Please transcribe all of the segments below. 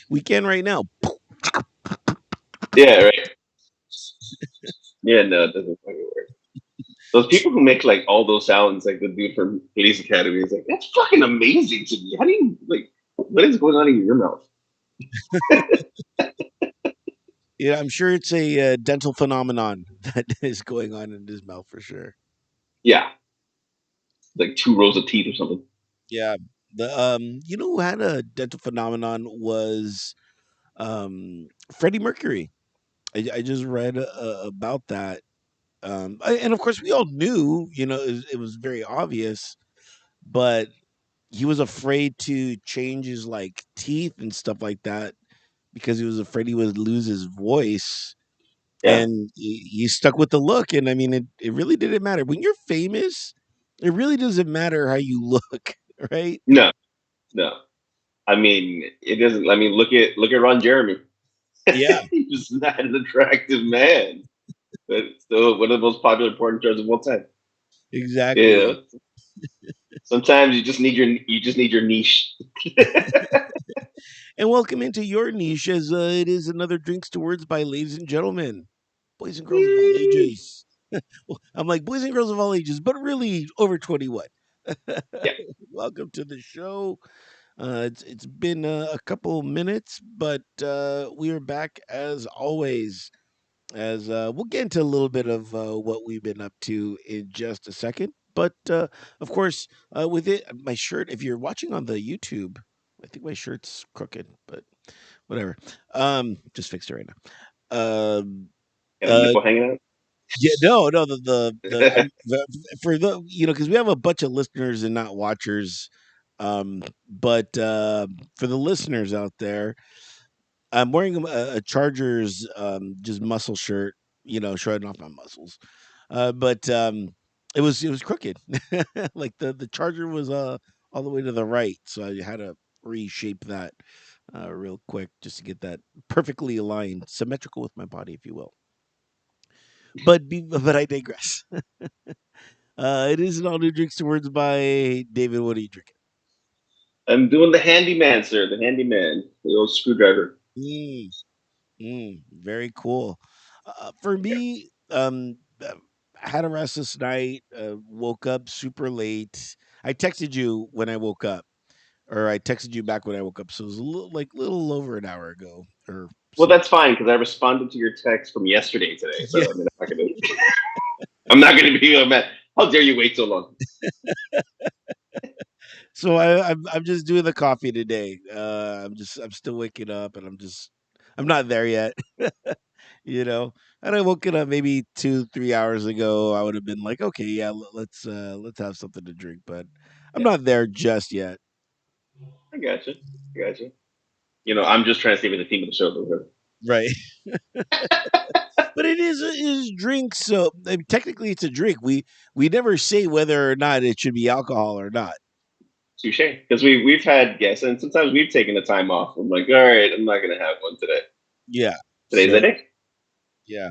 We can right now. Yeah, right. Yeah, no, it doesn't fucking work. Those people who make like all those sounds, like the dude from Police Academy, is like that's fucking amazing to me. How do you like? What is going on in your mouth? Yeah, I'm sure it's a dental phenomenon that is going on in his mouth for sure. Yeah, like two rows of teeth or something. Yeah. You know who had a dental phenomenon was Freddie Mercury. I just read about that. And of course, we all knew, it was very obvious, but he was afraid to change his like teeth and stuff like that because he was afraid he would lose his voice. Yeah. And he stuck with the look. And I mean, it really didn't matter. When you're famous, it really doesn't matter how you look, right? No, no. I mean, it doesn't. I mean, look at Ron Jeremy. Yeah, He's not an attractive man, but still one of the most popular porn stars of all time. Yeah. exactly. Sometimes you just need your niche. And welcome into your niche as it is another Drinks to Words by ladies and gentlemen, boys and girls of all ages. I'm like boys and girls of all ages, but really over 21. Yeah. Welcome to the show. It's been a couple minutes, but we are back as always. As we'll get into a little bit of what we've been up to in just a second. But of course, with it, my shirt. If you're watching on the YouTube, I think my shirt's crooked, but whatever. Just fixed it right now. Got a Uh, nipple hanging out. yeah, no, for the because we have a bunch of listeners and not watchers. But for the listeners out there, I'm wearing a Chargers just muscle shirt, showing off my muscles. But it was crooked. Like the charger was all the way to the right, so I had to reshape that real quick just to get that perfectly aligned, symmetrical with my body, if you will. But I digress. It is an all new drinks to words by David. What are you drinking? I'm doing the handyman, sir. The handyman, the old screwdriver. Mm, very cool. For Yeah. me, I had a restless night. Woke up super late. I texted you when I woke up, or I texted you back when I woke up. So it was a little over an hour ago, or Well, so. that's fine because I responded to your text from yesterday today. Yeah. So I mean, I'm not gonna be mad. How dare you wait so long? So I'm just doing the coffee today. I'm still waking up, and I'm not there yet. you know, and I woken up maybe 2 3 hours ago. I would have been like, okay, yeah, let's have something to drink, but I'm Yeah, not there just yet. I got you. I got you. I'm just trying to stay with the theme of the show. But whatever. Right. But it is drink, so I mean, technically it's a drink. We never say whether or not it should be alcohol or not. Touche. Because we've had guests, and sometimes we've taken the time off. I'm like, all right, I'm not gonna have one today. Yeah. Today's the So day, yeah.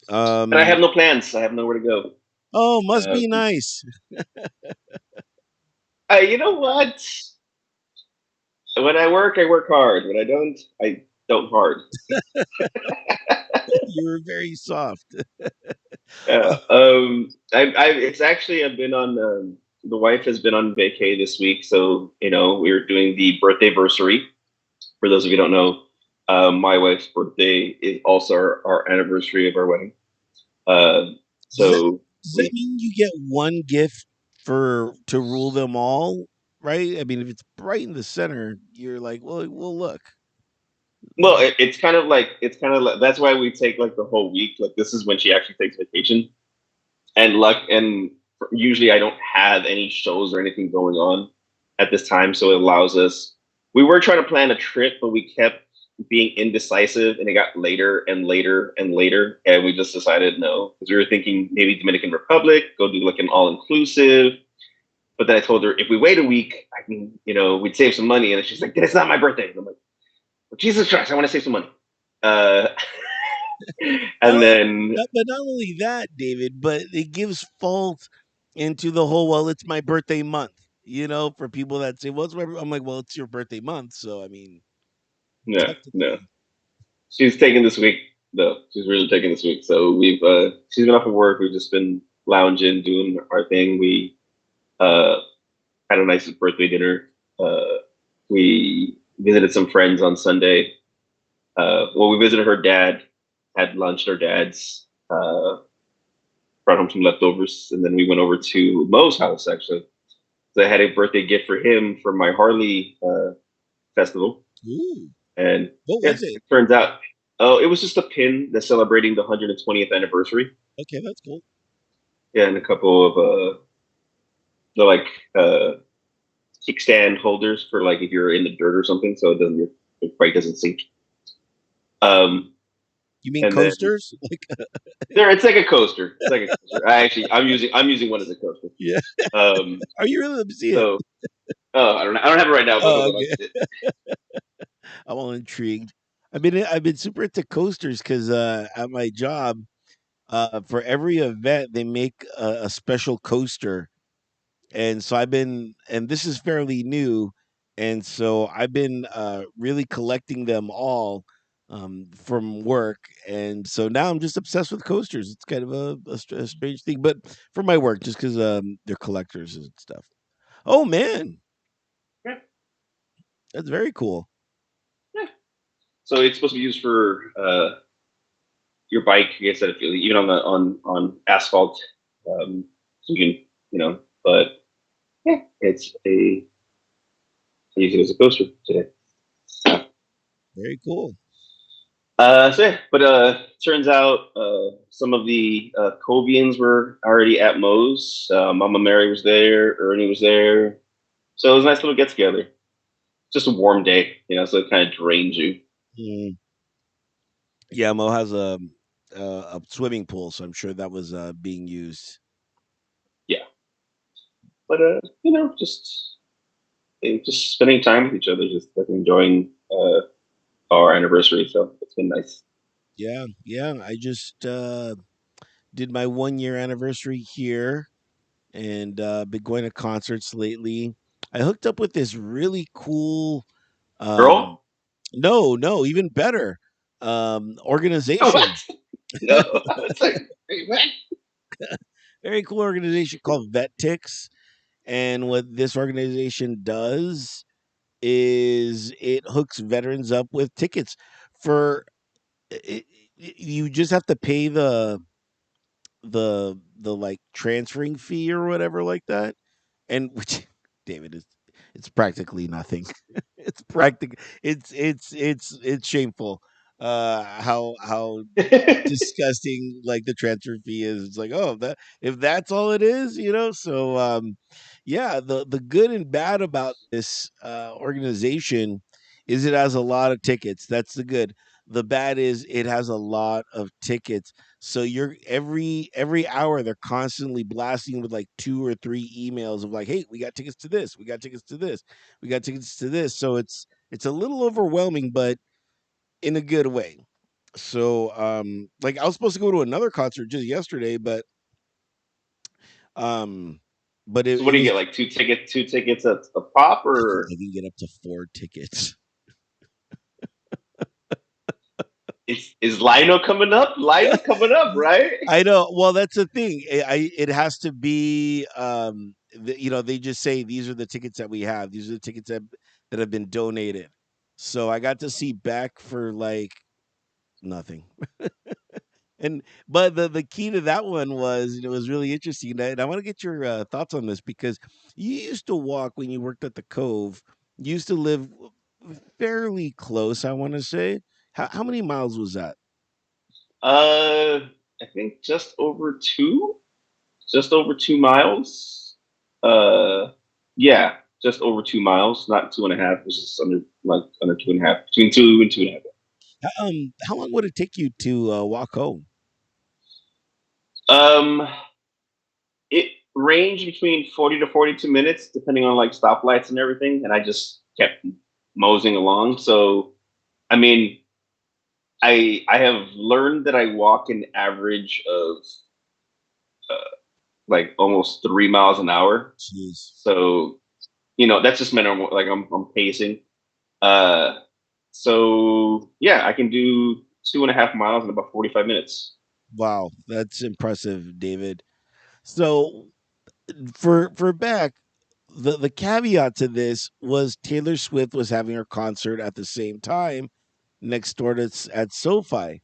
and I Um. have no plans. I have nowhere to go. Oh, must Uh, be nice. you know what? When I work hard. When I don't hard. You were very soft. Yeah. It's actually I've been on. The wife has been on vacay this week, so we're doing the birthday anniversary. For those of you who don't know, my wife's birthday is also our anniversary of our wedding. Uh, Does that so does that we mean you get one gift for to rule them all? Right? I mean, if it's right in the center, you're like, well, look. well, it's kind of like that's why we take like the whole week. Like this is when she actually takes vacation, and usually I don't have any shows or anything going on at this time, so it allows us. We were trying to plan a trip, but we kept being indecisive, and it got later and later and later, and we just decided no because we were thinking maybe Dominican Republic, go do like an all inclusive. But then I told her if we wait a week, I mean, we'd save some money, and she's like, "It's not my birthday." And I'm like, well, "Jesus Christ, I want to save some money." Uh, and No, then but not only that, David, but it gives fault into the whole. Well, it's my birthday month. For people that say, "Well, it's my," I'm like, "Well, it's your birthday month." So I mean, No, no. Technically. She's taking this week though. She's really taking this week. So she's been off of work. We've just been lounging, doing our thing. We uh had a nice birthday dinner. We visited some friends on Sunday. Well, we visited her dad, had lunch at her dad's, brought home some leftovers, and then we went over to Mo's house actually. So I had a birthday gift for him for my Harley festival, Ooh. and What yeah, was it? it turns out, oh, it was just a pin that's celebrating the 120th anniversary. Okay, that's cool. Yeah, and a couple of the like uh, kickstand holders for like if you're in the dirt or something, so it doesn't your bike doesn't sink. Um, You mean and then coasters? Like, there, it's like a coaster. It's like a coaster. I'm using one as a coaster. yeah. Um, Are you really? Let me see it. so I don't have it right now, but Oh, hold on, I'll okay. get it. I'm all intrigued. I've been super into coasters because at my job, for every event they make a special coaster, and so and this is fairly new, and so I've been really collecting them all from work, and so now I'm just obsessed with coasters. It's kind of a strange thing, but for my work, just because they're collectors and stuff. Oh man, Yeah, that's very cool. yeah. So it's supposed to be used for your bike, I guess, even on asphalt. So you can, but yeah, I use it as a coaster today. Very cool. So yeah, but turns out some of the Covians were already at Moe's. Mama Mary was there, Ernie was there, so it was a nice little get together. Just a warm day, so it kind of drains you. Mm. Yeah, Mo has a swimming pool, so I'm sure that was being used. Yeah, but just spending time with each other, just like enjoying our anniversary. So it's been nice. Yeah, yeah. I just did my 1 year anniversary here, and been going to concerts lately. I hooked up with this really cool, um, Girl, no, no, even better, what? organization. No, it's like wait, what? Very cool organization called Vet Tix. And what this organization does is it hooks veterans up with tickets for it, you just have to pay the like transferring fee or whatever like that, and which David is it's practically nothing. It's practic it's shameful how disgusting like the transfer fee is. It's like, oh, that if that's all it is, so yeah, the good and bad about this organization is it has a lot of tickets. That's the good. The bad is it has a lot of tickets, so you're every hour they're constantly blasting with like two or three emails of like, hey, we got tickets to this, we got tickets to this, we got tickets to this. So it's a little overwhelming, but in a good way. So like I was supposed to go to another concert just yesterday, um but So it, what it do you was get? Like two tickets a pop, or I can get up to 4 tickets. is Lino coming up? Lino's coming up, right? I know. Well, that's the thing. It has to be they just say these are the tickets that we have. These are the tickets that have been donated. So I got to see Beck for like nothing. And but the key to that one was it was really interesting. And I want to get your thoughts on this because you used to walk when you worked at the Cove. You used to live fairly close, I want to say. How many miles was that? Uh, I think just over 2 miles. Uh, yeah, just over 2 miles, not two and a half. It was just under 2.5, between 2 and 2.5. How long would it take you to walk home? Um, it ranged between 40 to 42 minutes, depending on like stoplights and everything, and I just kept moseying along. So, I mean, I have learned that I walk an average of uh, like almost 3 miles an hour. Jeez. So that's just my normal. Like I'm pacing. Uh, So yeah, I can do 2.5 miles in about 45 minutes. Wow, that's impressive, David. So for Beck, the caveat to this was Taylor Swift was having her concert at the same time next door to at SoFi,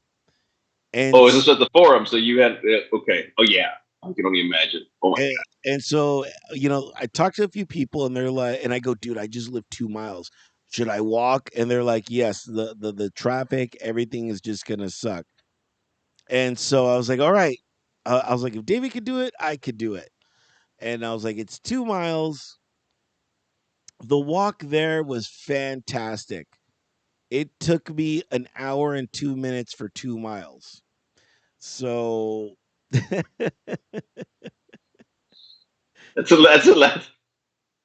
and Oh, is this at the forum? So you had okay. Oh yeah, I can only imagine. Oh my and so I talked to a few people, and they're like, and I go, dude, I just live 2 miles. Should I walk? And they're like, yes. The traffic, everything is just gonna suck. And so I was like, all right. I was like, if David could do it, I could do it. And I was like, it's 2 miles. The walk there was fantastic. It took me an hour and 2 minutes for 2 miles. So that's a lot.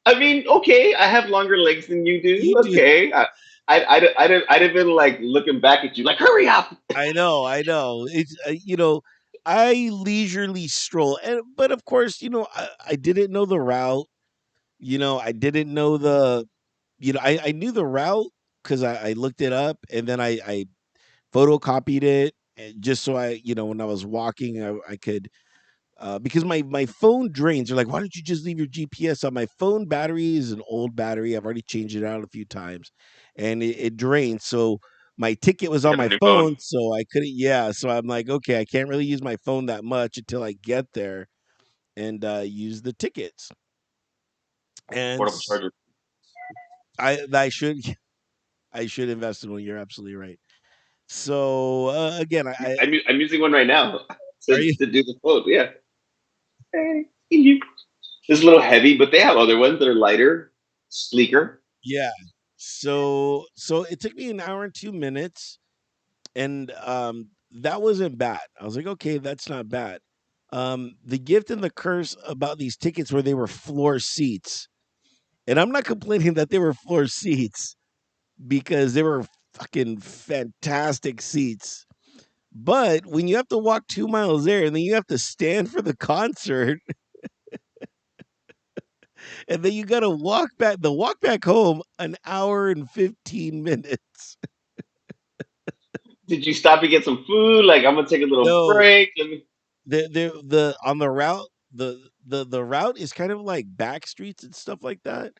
I mean, okay, I have longer legs than you do. you do. Okay, I'd have been like looking back at you, like, hurry up. I know. It's I leisurely stroll, and but of course, I didn't know the route. I didn't know I knew the route because I looked it up, and then I photocopied it, and just so when I was walking, I could because my phone drains. They're like, why don't you just leave your GPS on? My phone battery is an old battery. I've already changed it out a few times, and it drains. So my ticket was You on got a my new phone, phone, so I couldn't. Yeah, so I'm like, okay, I can't really use my phone that much until I get there and use the tickets. And portable charger. I should I should invest in one. You're absolutely right. So again, I I'm using one right now are you? to do the phone. Yeah, it's a little heavy, but they have other ones that are lighter, sleeker. Yeah. So it took me an hour and 2 minutes, and that wasn't bad. I was like, okay, that's not bad. The gift and the curse about these tickets were they were floor seats, and I'm not complaining that they were floor seats because they were fucking fantastic seats. But when you have to walk 2 miles there, and then you have to stand for the concert, and then you got to walk back, the walk back home, an hour and 15 minutes. Did you stop and get some food? Like, I'm gonna take a little No, break. Let me. the on the route, the route is kind of like back streets and stuff like that.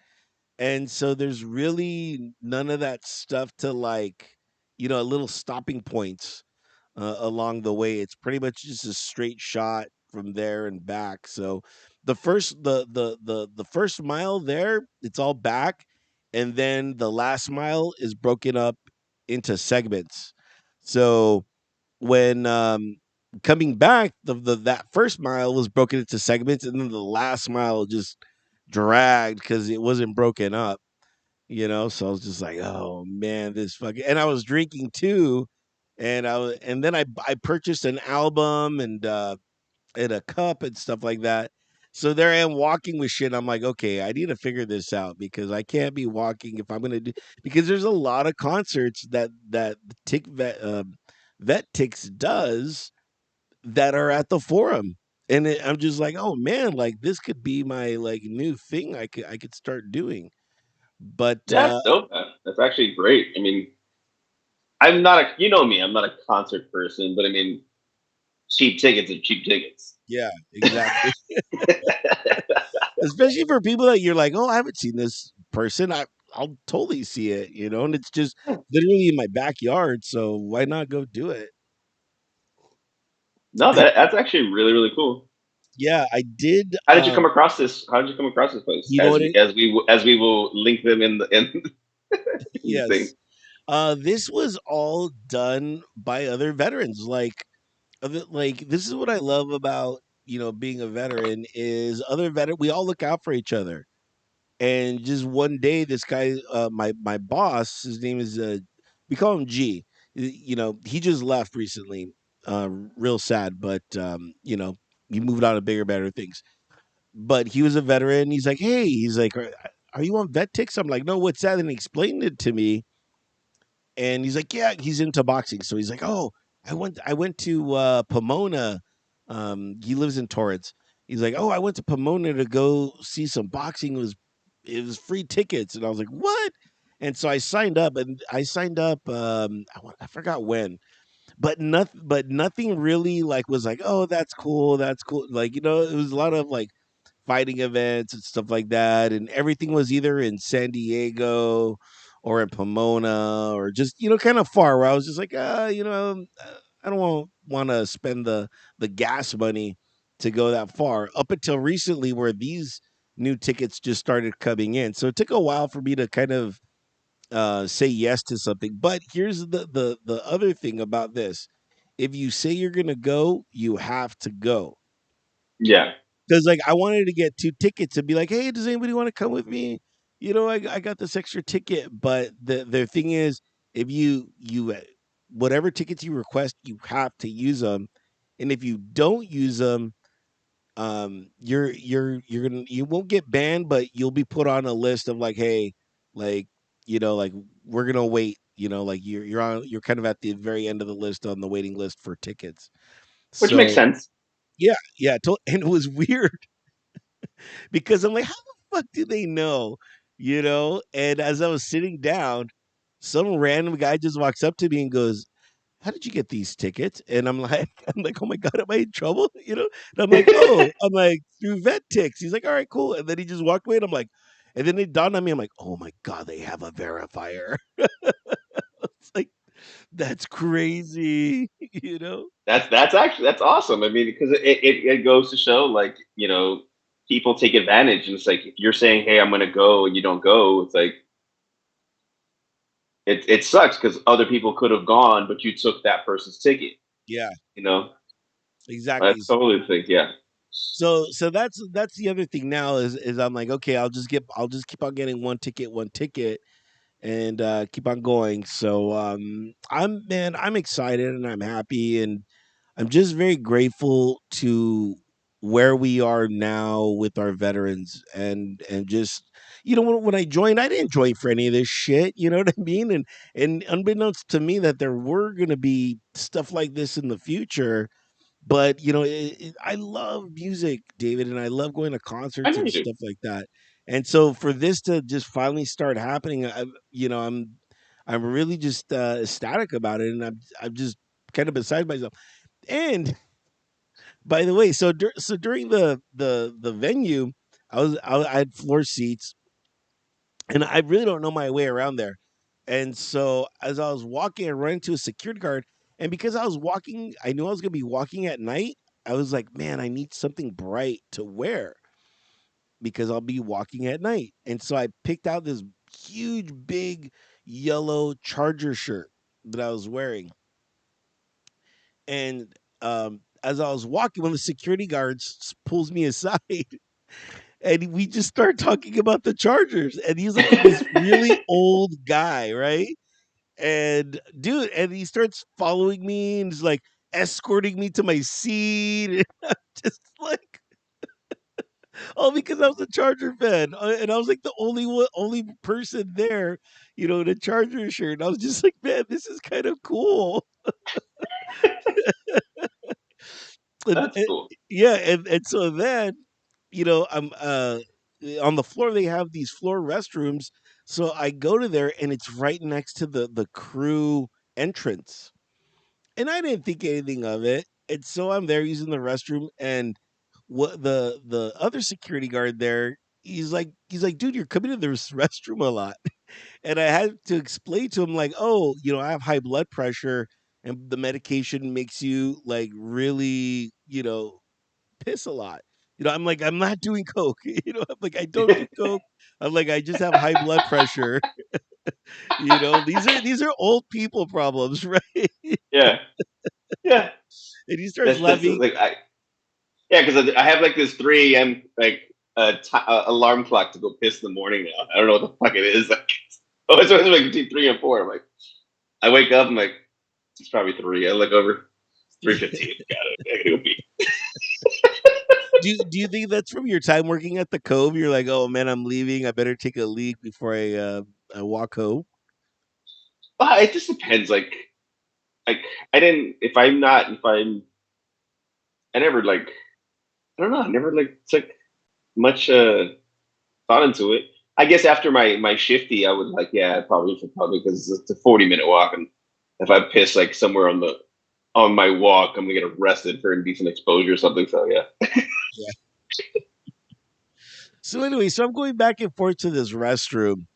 And so there's really none of that stuff to like, little stopping points along the way. It's pretty much just a straight shot from there and back. So the first mile there, it's all back, and then the last mile is broken up into segments. So when coming back, the that first mile was broken into segments, and then the last mile just dragged because it wasn't broken up. So I was just like, oh man, this fucking. And I was drinking too, and then I purchased an album and a cup and stuff like that. So there I am walking with shit. I'm like, okay, I need to figure this out because I can't be walking if I'm gonna do because there's a lot of concerts that Tick Vet Tix does that are at the forum. And I'm just like, oh man, like this could be my like new thing I could start doing. But That's dope. Man. That's actually great. I mean, I'm not a. You know me. I'm not a concert person, but I mean, cheap tickets are cheap tickets. yeah, exactly. Especially for people that you're like, oh, I haven't seen this person. I'll totally see it, and it's just literally in my backyard. So why not go do it? No, And that's actually really really cool. yeah, I did. How did you come across this? How did you come across this place? You know what? As we will link them in in the thing. Yes. This was all done by other veterans. Like this is what I love about being a veteran is other veteran. We all look out for each other. And just one day, this guy, my boss, his name is we call him G. He just left recently. Real sad, but he moved on to bigger, better things. But he was a veteran. He's like, hey, he's like, are you on Vet Tix? I'm like, no, what's that? And he explained it to me, and he's like, yeah, he's into boxing. So he's like, oh, I went to Pomona. He lives in Torrance. He's like, oh, I went to Pomona to go see some boxing. It was free tickets, and I was like, what? And so I signed up, and I signed up. I forgot when, but nothing really like was like, oh, that's cool, that's cool. Like, it was a lot of like fighting events and stuff like that, and everything was either in San Diego or in Pomona or just kind of far. Where I was just like, I don't want to spend the gas money to go that far. Up until recently, where these new tickets just started coming in, so it took a while for me to kind of say yes to something. But here's the other thing about this: if you say you're gonna go, you have to go. Yeah. Because like I wanted to get 2 tickets and be like, hey, does anybody want to come with me? I got this extra ticket. But the thing is, if whatever tickets you request, you have to use them, and if you don't use them, you won't get banned, but you'll be put on a list of like, hey, like like we're gonna wait. Like you're kind of at the very end of the list on the waiting list for tickets. Which makes So sense. yeah, yeah, and it was weird because I'm like, how the fuck do they know? And as I was sitting down, some random guy just walks up to me and goes, how did you get these tickets? And I'm like, oh my God, am I in trouble? And I'm like, oh, I'm like, through Vet Tix. He's like, all right, cool. And then he just walked away, and I'm like, and then it dawned on me, I'm like, oh my God, they have a verifier. It's like, that's crazy, That's awesome. I mean, because it goes to show, like, people take advantage, and it's like if you're saying, "Hey, I'm going to go," and you don't go, it's like it sucks because other people could have gone, but you took that person's ticket. Yeah, You know, I exactly. totally think, yeah. So that's the other thing now is I'm like, okay, I'll just keep on getting one ticket, and keep on going. So I'm excited and I'm happy, and I'm just very grateful to where we are now with our veterans, and just when I joined, I didn't join for any of this shit. You know what I mean? And unbeknownst to me that there were gonna be stuff like this in the future. But I love music, David, and I love going to I concerts know and you do. stuff like that. And so for this to just finally start happening, I'm really just ecstatic about it, and I'm just kind of beside myself. And by the way, so during the venue, I had floor seats, and I really don't know my way around there. And so as I was walking, I ran into a security guard, and because I was walking, I knew I was gonna be walking at night. I was like, man, I need something bright to wear because I'll be walking at night. And so I picked out this huge, big yellow Charger shirt that I was wearing. And as I was walking, one of the security guards pulls me aside, and we just start talking about the Chargers. And he's like this really old guy, right? And dude, and he starts following me and is like escorting me to my seat. And I'm just like, all because I was a Charger fan, and I was like the only person there, in a Charger shirt. And I was just like, man, this is kind of cool. That's And cool. yeah, and so then, I'm on the floor. They have these floor restrooms, so I go to there, and it's right next to the crew entrance. And I didn't think anything of it. And so I'm there using the restroom, and what the other security guard there, he's like, dude, you're coming to this restroom a lot. And I had to explain to him, like, oh, I have high blood pressure, and the medication makes you like really, piss a lot. I'm like, I'm not doing coke. I'm like, I don't do coke. I'm like, I just have high blood pressure. These are old people problems, right? Yeah, yeah. And he starts That's laughing. like yeah, because I have like this 3 a.m. like alarm clock to go piss in the morning now. I don't know what the fuck it is. Like, oh, it's always like between 3 and 4. I'm like, I wake up, I'm like, it's probably 3. I look over, it's 3:15. Got it. I gotta go pee. Do you think that's from your time working at the Cove? You're like, oh man, I'm leaving. I better take a leak before I walk home. It just depends. Like I didn't. If I'm, I never like. I don't know. I never like took much thought into it. I guess after my shifty, I was like, yeah, I probably should probably because it's a 40-minute walk, and if I piss like somewhere on my walk, I'm gonna get arrested for indecent exposure or something. So yeah. Yeah. So anyway, so I'm going back and forth to this restroom,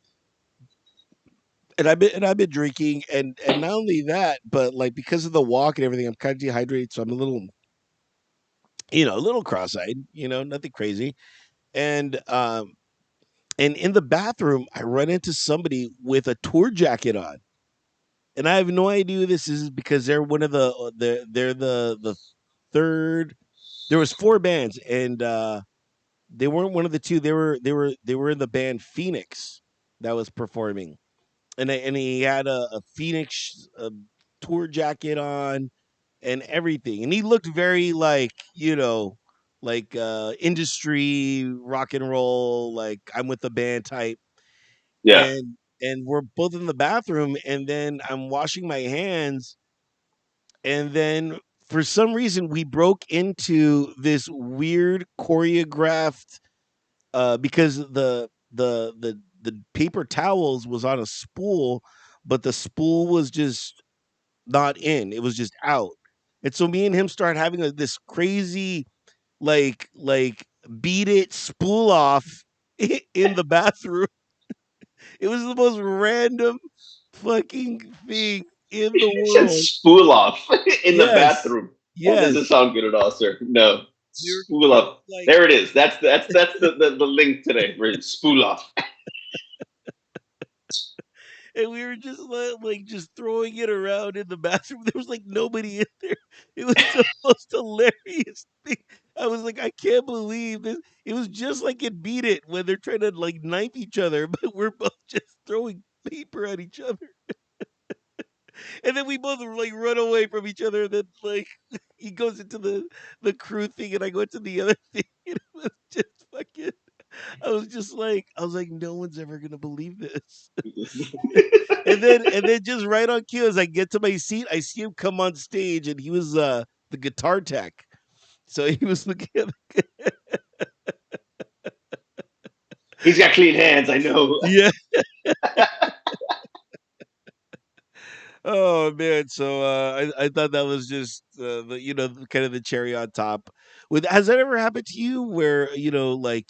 and I've been drinking, and not only that, but like because of the walk and everything, I'm kind of dehydrated, so I'm a little, a little cross-eyed, nothing crazy. And and in the bathroom, I run into somebody with a tour jacket on, and I have no idea who this is because they're one of they're the third. There was four bands, and they weren't one of the two. They were in the band Phoenix that was performing, and he had a Phoenix tour jacket on and everything, and he looked very like like industry rock and roll, like I'm with the band type, Yeah. and we're both in the bathroom, and then I'm washing my hands, and then for some reason we broke into this weird choreographed because the paper towels was on a spool, but the spool was just not in. It was just out. And so me and him start having this crazy like beat it spool off in the bathroom. It was the most random fucking thing in the You said world. spool off in the Yes. bathroom. That doesn't Yes. sound good at all, sir. No. We were Spool off. like There it is. That's the link today. Where spool off. and we were just like just throwing it around in the bathroom. There was like nobody in there. It was the most hilarious thing. I was like, I can't believe this. It was just like in Beat It when they're trying to like knife each other, but we're both just throwing paper at each other. And then we both like run away from each other. And then like he goes into the crew thing, and I go into the other thing. And it was just fucking. I was like, no one's ever gonna believe this. And then just right on cue, as I get to my seat, I see him come on stage, and he was the guitar tech. So he was looking at He's got clean hands. I know. yeah. Oh man, so I thought that was just the kind of the cherry on top. With has that ever happened to you where like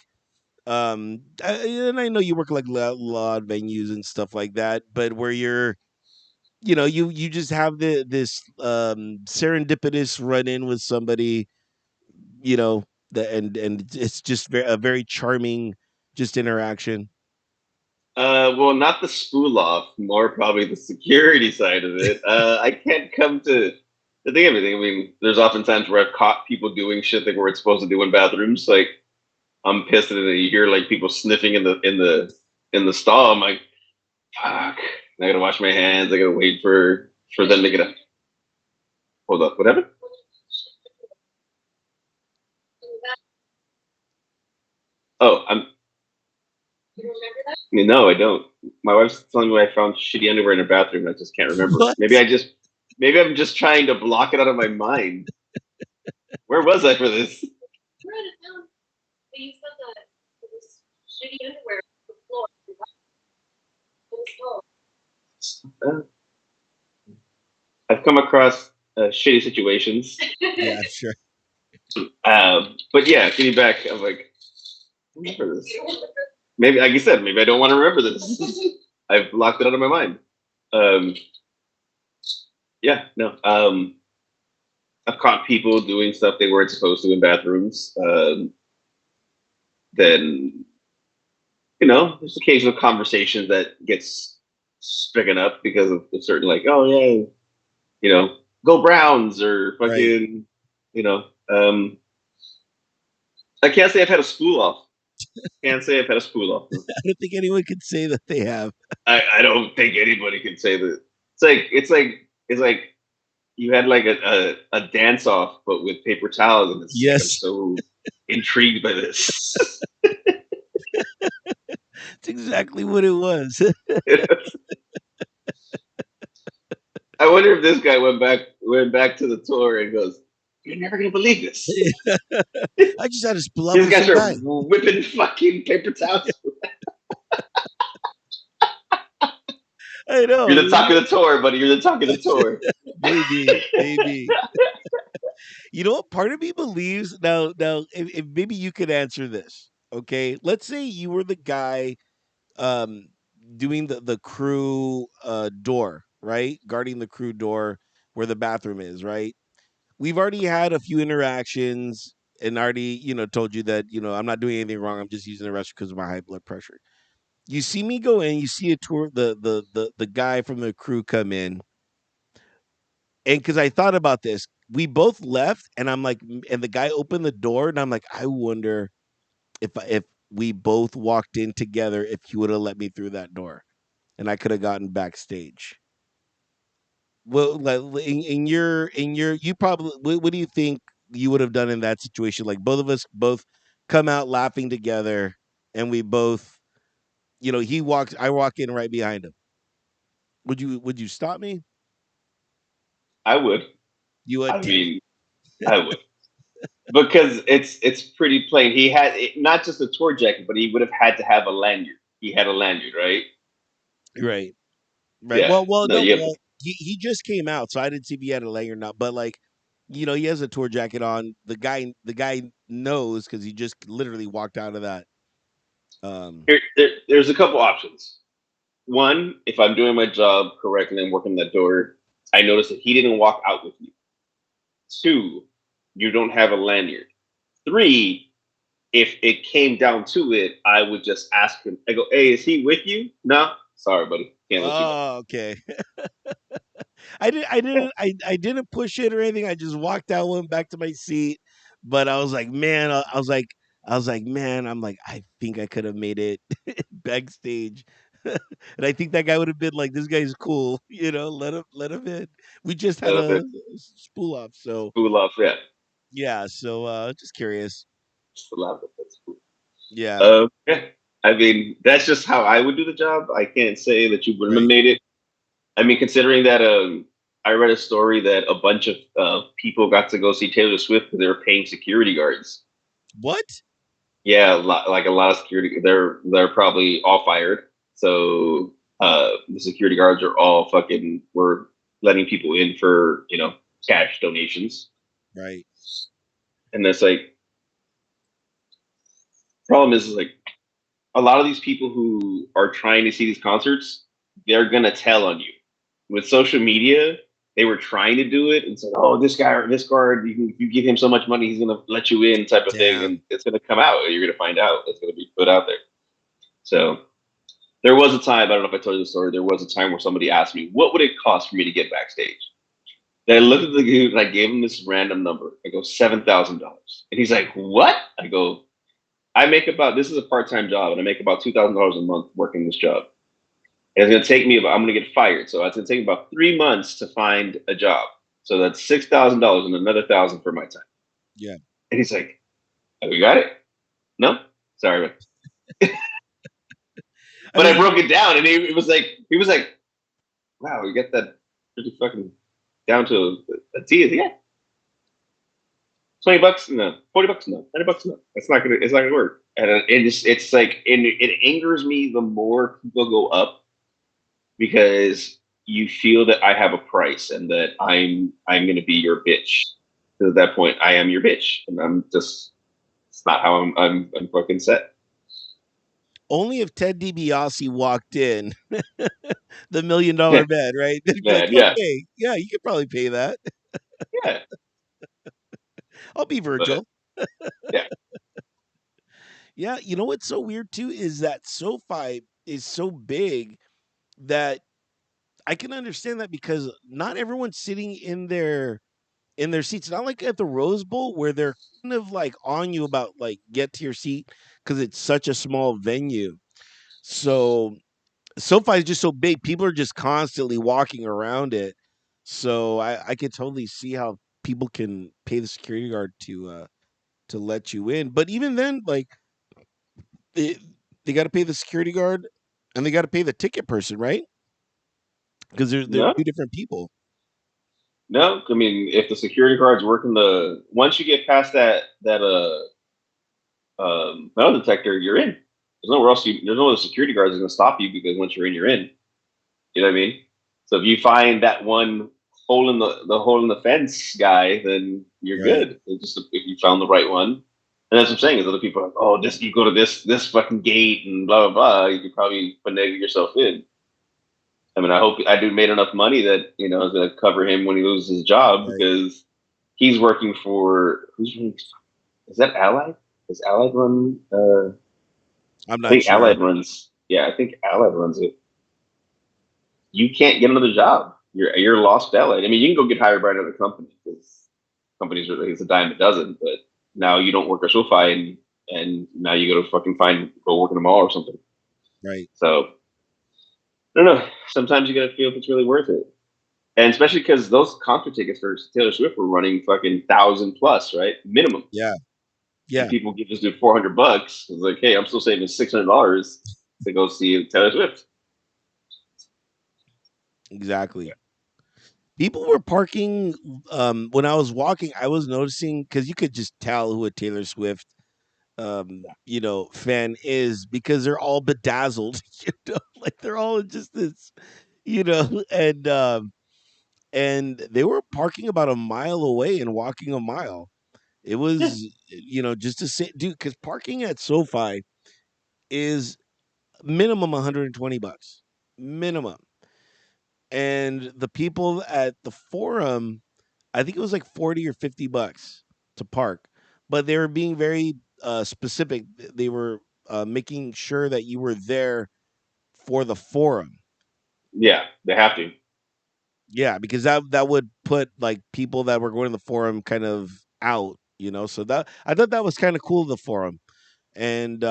and I know you work like lot venues and stuff like that, but where you're you just have this serendipitous run in with somebody, you know and it's just a very charming just interaction. Well, not the spool off, more probably the security side of it. I can't come to think of anything. I mean, there's often times where I've caught people doing shit they weren't supposed to do in bathrooms. Like I'm pissed, and then you hear like people sniffing in the stall. I'm like, fuck. I gotta wash my hands. I gotta wait for them to get a hold up. Whatever. Oh, I mean, no, I don't. My wife's telling me I found shitty underwear in her bathroom. I just can't remember. What? Maybe I'm just trying to block it out of my mind. Where was I for this? Uh, I've come across shitty situations. Yeah, I'm sure. But yeah, getting back, I'm like, I remember this. Maybe, like you said, maybe I don't want to remember this. I've blocked it out of my mind. Um, yeah, no. I've caught people doing stuff they weren't supposed to in bathrooms. Then there's occasional conversations that gets stricken up because of a certain like, oh yeah, go Browns or Right. fucking, you know. Um, I can't say I've had a spool off. Can't say I've had a spool off. No. I don't think anyone could say that they have. I don't think anybody can say that. It's like you had like a dance off, but with paper towels, and it's like I'm Yes. so intrigued by this. It's exactly what it was. I wonder if this guy went back to the tour and goes, "You're never gonna believe this. I just had to spill off These with guys some are guy. whipping fucking paper towels." I know. You're the talk of the tour, buddy. You're the talk of the tour. Maybe, maybe. You know what? Part of me believes now. Now, if maybe you could answer this. Okay, let's say you were the guy um, doing the crew door, right? Guarding the crew door where the bathroom is, right? We've already had a few interactions and already, told you that, I'm not doing anything wrong. I'm just using the restroom because of my high blood pressure. You see me go in, you see a tour, the guy from the crew come in, and because I thought about this, we both left, and I'm like, and the guy opened the door, and I'm like, I wonder if we both walked in together, if he would have let me through that door, and I could have gotten backstage. Well, like in your, you probably, what do you think you would have done in that situation? Like both of us both come out laughing together, and we both, I walk in right behind him. Would you stop me? I would. You would, I damn mean, I would. Because it's pretty plain. He had not just a tour jacket, but he would have had to have a lanyard. He had a lanyard, right? it. Right. Right. Yeah. Well, No, no, you have well, he just came out, so I didn't see if he had a leg or not. But like, he has a tour jacket on. The guy knows because he just literally walked out of that. Um, there's a couple options. One, if I'm doing my job correctly and working that door, I noticed that he didn't walk out with you. Two, you don't have a lanyard. Three, if it came down to it, I would just ask him. I go, "Hey, is he with you?" No, sorry, buddy, can't let you go. oh, okay. I didn't push it or anything. I just walked out, went back to my seat. But I was like, man, I was like, man, I'm like, I think I could have made it backstage. And I think that guy would have been like, this guy's cool, let him in. We just had a spool off, so Spool off, yeah, yeah. So just curious. just a lot of that's cool. Yeah, Yeah, I mean, that's just how I would do the job. I can't say that you wouldn't have right. made it. I mean, considering that I read a story that a bunch of people got to go see Taylor Swift because they were paying security guards. What? Yeah, like a lot of security, they're probably all fired. So the security guards are all fucking were letting people in for cash donations, Right. and that's like problem is like a lot of these people who are trying to see these concerts, they're gonna tell on you. With social media, they were trying to do it and said, "Oh, this guy or this guard, if you give him so much money, he's gonna let you in," type of thing, and Damn. it's gonna come out. You're gonna find out. It's gonna be put out there. So there was a time. I don't know if I told you the story. There was a time where somebody asked me, "What would it cost for me to get backstage?" And I looked at the dude and I gave him this random number. I go $7,000, and he's like, "What?" I go, "I make about this is a part time job, and I make about $2,000 a month working this job. And it's going to take me about I'm going to get fired, so it's going to take about 3 months to find a job. So that's $6,000 and another thousand for my time." Yeah. And he's like, "Have you got it?" No, sorry, man. I But I mean, broke it down, and he was like, "Wow, you get that pretty fucking down to a T." Yeah, $20, no. $40, no. $100, no. It's not gonna work. And it's like, and it angers me the more people go up because you feel that I have a price and that I'm gonna be your bitch. Because at that point, I am your bitch, and I'm just it's not how I'm fucking set. only if Ted DiBiase walked in, the $1 million Yeah, man, right? They'd be like, man, yeah, okay, yeah, you could probably pay that. yeah. I'll be But Virgil. yeah, Yeah, you know what's so weird too is that SoFi is so big that I can understand that because not everyone's sitting in their seats. Not like at the Rose Bowl where they're kind of like on you about like get to your seat because it's such a small venue. So SoFi is just so big, people are just constantly walking around it. So I could totally see how people can pay the security guard to let you in. But even then, like they, they got to pay the security guard and they got to pay the ticket person, right? Because they're no, two different people. no. I mean, if the security guard's working the once you get past that metal detector, you're in. There's no other security guards that's gonna stop you because once you're in, you're in. You know what I mean? So if you find that one hole in the hole in the fence guy, then you're Right. good. It's just if you found the right one. And that's what I'm saying is other people are like, oh, this you go to this fucking gate and blah blah blah. You could probably finagle yourself in. I mean, I hope I do made enough money that to cover him when he loses his job Right. because he's working for who's is that Allied? Does Allied run? I'm I not think sure. Allied runs. Yeah, I think Allied runs it. You can't get another job. You're lost Allied. I mean, you can go get hired by another company because companies are it's a dime a dozen. But now you don't work at SoFi and now you got to fucking go work in a mall or something. Right. So I don't know. Sometimes you got to feel if it's really worth it. And especially because those concert tickets for Taylor Swift were running fucking 1,000 plus, right? Minimum. Yeah. And Yeah. people give just do $400. It's like, hey, I'm still saving $600 to go see Taylor Swift. Exactly. People were parking when I was walking, I was noticing cuz you could just tell who a Taylor Swift fan is because they're all bedazzled, like they're all just this, and they were parking about a mile away and walking a mile. It Yeah. was, just to say, dude, because parking at SoFi is minimum $120, minimum. And the people at the Forum, I think it was like 40 or $50 to park, but they were being very specific. They were making sure that you were there for the Forum. Yeah, they have to. Yeah, because that would put like people that were going to the Forum kind of out, So that I thought that was kind of cool, the Forum. And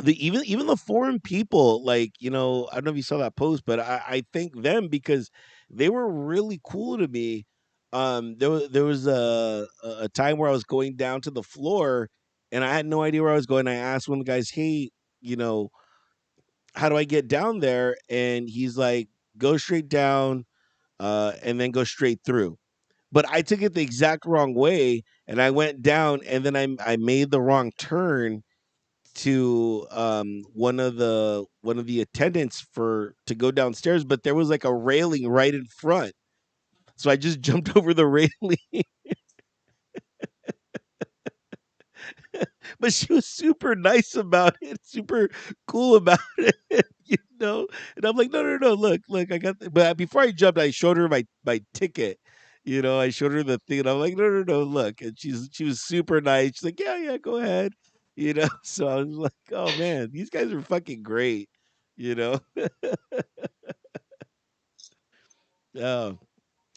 the even the foreign people, like, I don't know if you saw that post, but I thank them because they were really cool to me. There was a time where I was going down to the floor and I had no idea where I was going. I asked one of the guys, hey, you know how do I get down there? And he's like, go straight down, and then go straight through. But I took it the exact wrong way and I went down and then I made the wrong turn to one of the attendants for to go downstairs, but there was like a railing right in front. So I just jumped over the railing. But she was super nice about it, super cool about it. And I'm like, no, look, I got but before I jumped, I showed her my ticket. I showed her the thing and I'm like, no, look. And she was super nice. She's like, yeah, go ahead. So I was like, oh man, these guys are fucking great, you know. Yeah.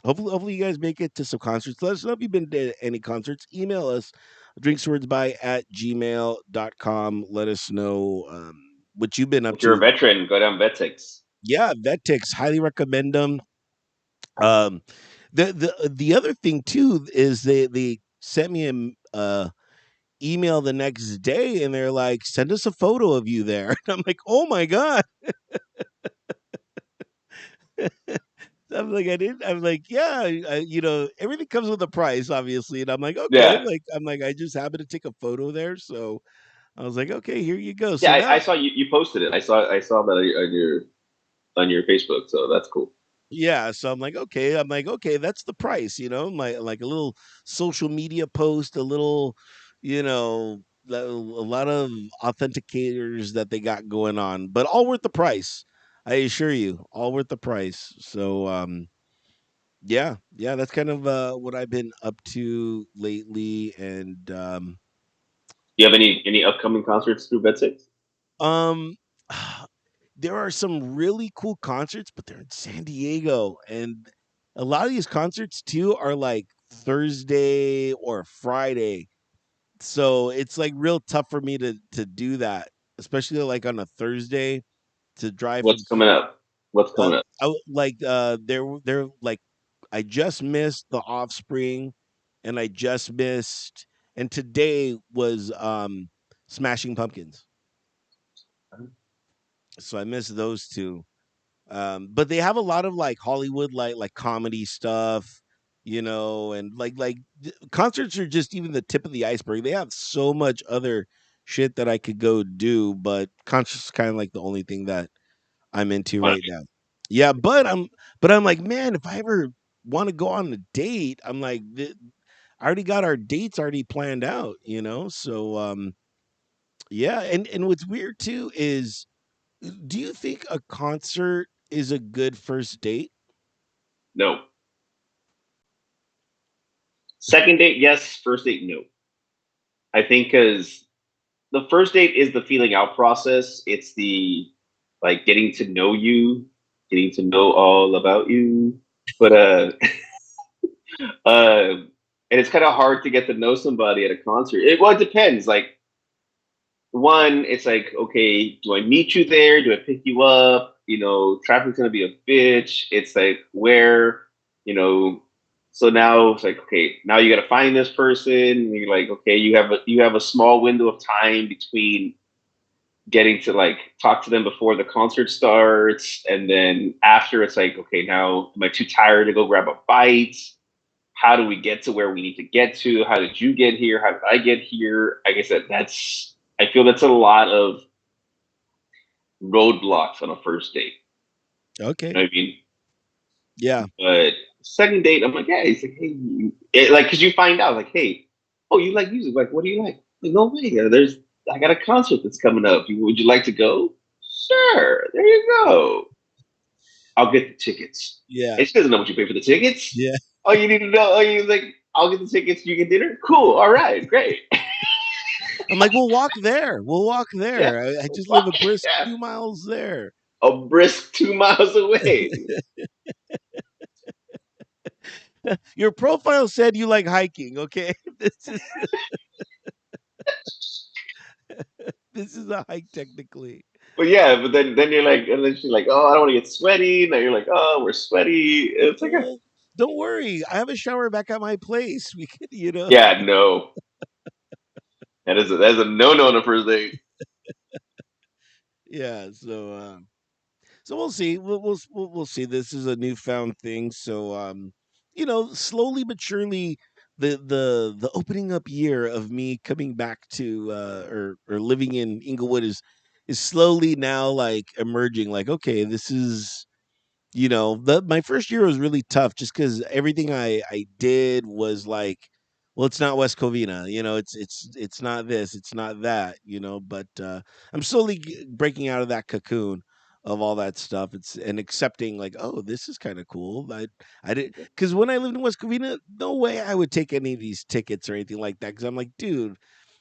Hopefully you guys make it to some concerts. Let us know if you've been to any concerts. Email us drinkswordsby@gmail.com. Let us know what you've been up If you're a to. veteran, go down Vet Tix. Yeah, Vet Tix, highly recommend them. Um, the other thing too is they sent me an email the next day and they're like, send us a photo of you there. And I'm like, oh my god. I'm like, I didn't. I'm like, yeah, everything comes with a price, obviously. And I'm like, okay, Yeah. I just happened to take a photo there, so I was like, okay, here you go. Yeah, So I now, saw you posted it. I saw that on your Facebook, so that's cool. yeah, so I'm like, okay, that's the price, my like a little social media post, a little, a lot of authenticators that they got going on, but all worth the price. I assure you, all worth the price. So, yeah, that's kind of what I've been up to lately, and Do you have any upcoming concerts through Vet Tix? um, there are some really cool concerts, but they're in San Diego, and a lot of these concerts too are like Thursday or Friday, so it's like real tough for me to do that, especially like on a Thursday to drive from What's coming up? What's coming up? they're like I just missed the Offspring, and I just missed, and today was Smashing Pumpkins. So I missed those two. But they have a lot of like Hollywood like comedy stuff, and concerts are just even the tip of the iceberg. They have so much other shit that I could go do, but concerts kind of like the only thing that I'm into right Funny. now. Yeah, but I'm like, man, if I ever want to go on a date, I'm like, I already got our dates already planned out, you know. So yeah, and what's weird too is, do you think a concert is a good first date? No. Second date, yes. First date, no. I think because the first date is the feeling out process. It's the like getting to know you, getting to know all about you. But and it's kind of hard to get to know somebody at a concert. Well, it depends. Like one, it's like, okay, do I meet you there? Do I pick you up? Traffic's gonna be a bitch. It's like where, you know, so now it's like, okay, now you gotta find this person. And you're like, okay, you have a small window of time between getting to like talk to them before the concert starts, and then after it's like, okay, now am I too tired to go grab a bite? How do we get to where we need to get to? How did you get here? How did I get here? Like I said, I feel that's a lot of roadblocks on a first date. You Okay. know what I mean? Yeah. But second date, I'm like, yeah, he's like, hey, like, cause you find out, like, hey, oh, you like music? Like, what do you like? Like, no way. I got a concert that's coming up. Would you like to go? Sure. There you go. I'll get the tickets. Yeah. And she doesn't know what you pay for the tickets. Yeah. Oh, you need to know. Oh, you like, I'll get the tickets. You get dinner. Cool. All right. Great. I'm like, we'll walk there. We'll walk Yeah. there. I just live Fuck a brisk yeah. 2 miles there. A brisk 2 miles away. Your profile said you like hiking. Okay, this is a hike technically. But yeah, but then you're like, and then she's like, oh, I don't want to get sweaty. Now you're like, oh, we're sweaty. It's like, Well, don't worry. I have a shower back at my place. We could, yeah, no, that's a no no on the first date. Yeah. So we'll see. We'll see. This is a newfound thing. So slowly but surely, the opening up year of me coming back to or living in Inglewood is slowly now like emerging. Like, okay, this is, the my first year was really tough just because everything I did was like, well, it's not West Covina, it's not this, it's not that, but I'm slowly breaking out of that cocoon of all that stuff. It's and accepting like, oh, this is kind of cool. I did, because when I lived in West Covina, no way I would take any of these tickets or anything like that, because I'm like, dude,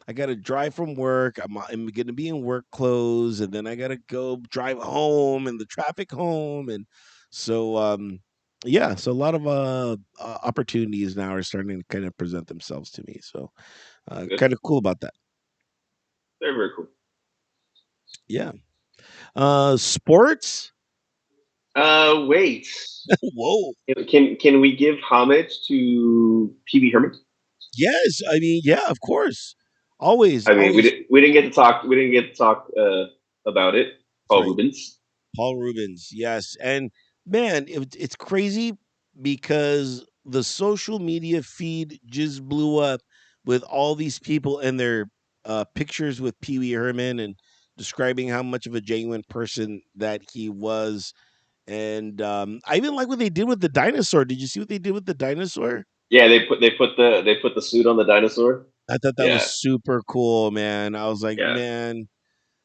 I gotta drive from work. I'm gonna be in work clothes, and then I gotta go drive home, and the traffic home, and so yeah. So a lot of opportunities now are starting to kind of present themselves to me. So Good, kind of cool about that. very very cool. Yeah. Sports. Wait, Whoa. can we give homage to Pee Wee Herman? Yes. I mean, yeah. Of course. Always. I mean, we Always. didn't we didn't get to talk. We didn't get to talk about it. That's Paul right. Rubens. Paul Rubens, yes. And man, it's crazy because the social media feed just blew up with all these people and their pictures with Pee Wee Herman and describing how much of a genuine person that he was. And I even like what they did with the dinosaur. Did you see what they did with the dinosaur? Yeah, they put the suit on the dinosaur. I thought that was Yeah, super cool, man. I was like, yeah, man,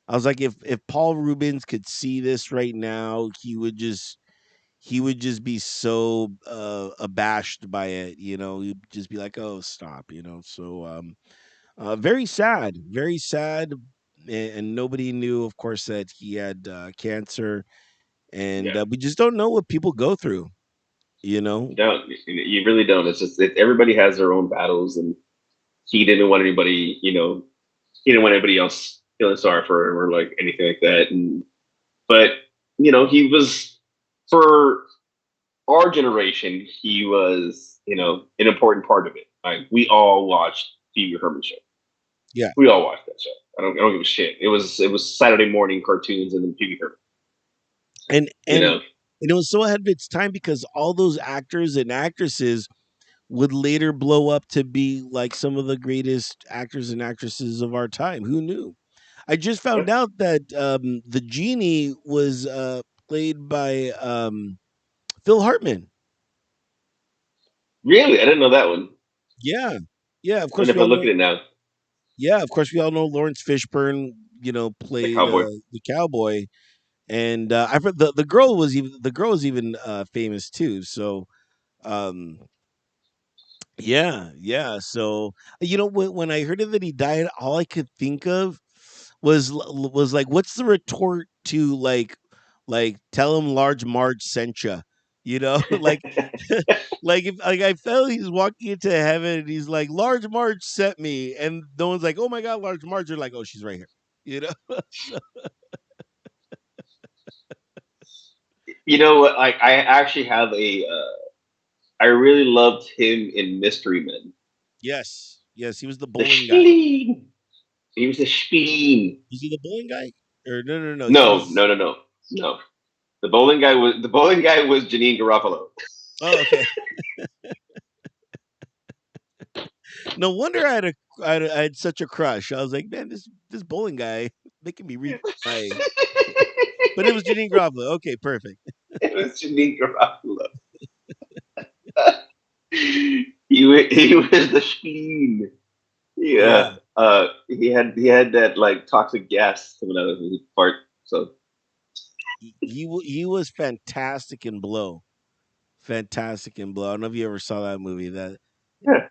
I was like, if Paul Rubens could see this right now, he would just be so abashed by it, he'd just be like, oh, stop, so very sad, and nobody knew, of course, that he had cancer, and yeah. we just don't know what people go through, you know You don't. You really don't. It's just everybody has their own battles, and he didn't want anybody. He didn't want anybody else feeling sorry for him or like anything like that. But he was for our generation. He was an important part of it. Like we all watched Pee Wee Herman show. yeah. We all watched that show. I don't give a shit. It was Saturday morning cartoons and then Pee Wee Herman. and You and know. and it was so ahead of its time because all those actors and actresses would later blow up to be like some of the greatest actors and actresses of our time. Who knew? I just found What? out that the genie was played by Phil Hartman. Really, I didn't know that one. Yeah, yeah. Of I don't course, know we if I all look know. at it now. Yeah, of course, we all know Lawrence Fishburne. The Played cowboy. the cowboy, and I've heard the girl was even famous too. So um, yeah, yeah. So when I heard that he died, all I could think of was like, what's the retort to like tell him Large Marge sent ya? Like like I felt he's walking into heaven and he's like, Large Marge sent me, and no one's like, oh my god, Large Marge. They're like, oh, she's right here. You know. So, You know what? I actually have a. I really loved him in Mystery Men. yes, yes, he was the The bowling guy. Spleen. He was the Spleen. Was he the bowling guy? Or no, no, no. He No, was. no, no, no, no. The bowling guy was Janine Garofalo. Oh, okay. No wonder I had such a crush. I was like, man, this bowling guy making me read my. But it was Janine Garofalo. Okay, perfect. It was Janine Garofalo. He was the Spleen. Yeah, Yeah. He had that like toxic gas coming out of his part. So he was fantastic in Blow. Fantastic in Blow. I don't know if you ever saw that movie. That yeah.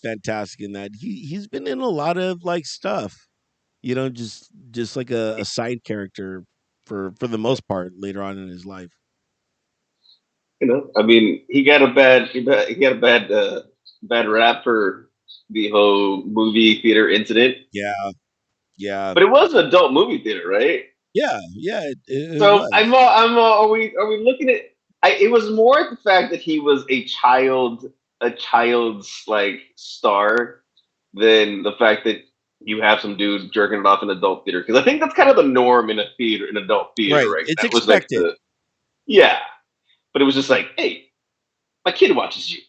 fantastic in that. He's been in a lot of like stuff. Just like a side character for the most part later on in his life. I mean, he got a bad rap for the whole movie theater incident, Yeah, yeah, but it was an adult movie theater, right? yeah, yeah. It So I'm was. all, I'm all, are we looking at? It was more the fact that he was a child's like star than the fact that you have some dude jerking it off in adult theater, because I think that's kind of the norm in a theater, in adult theater, Right. right? It's That was like expected. yeah, but it was just like, hey, my kid watches you.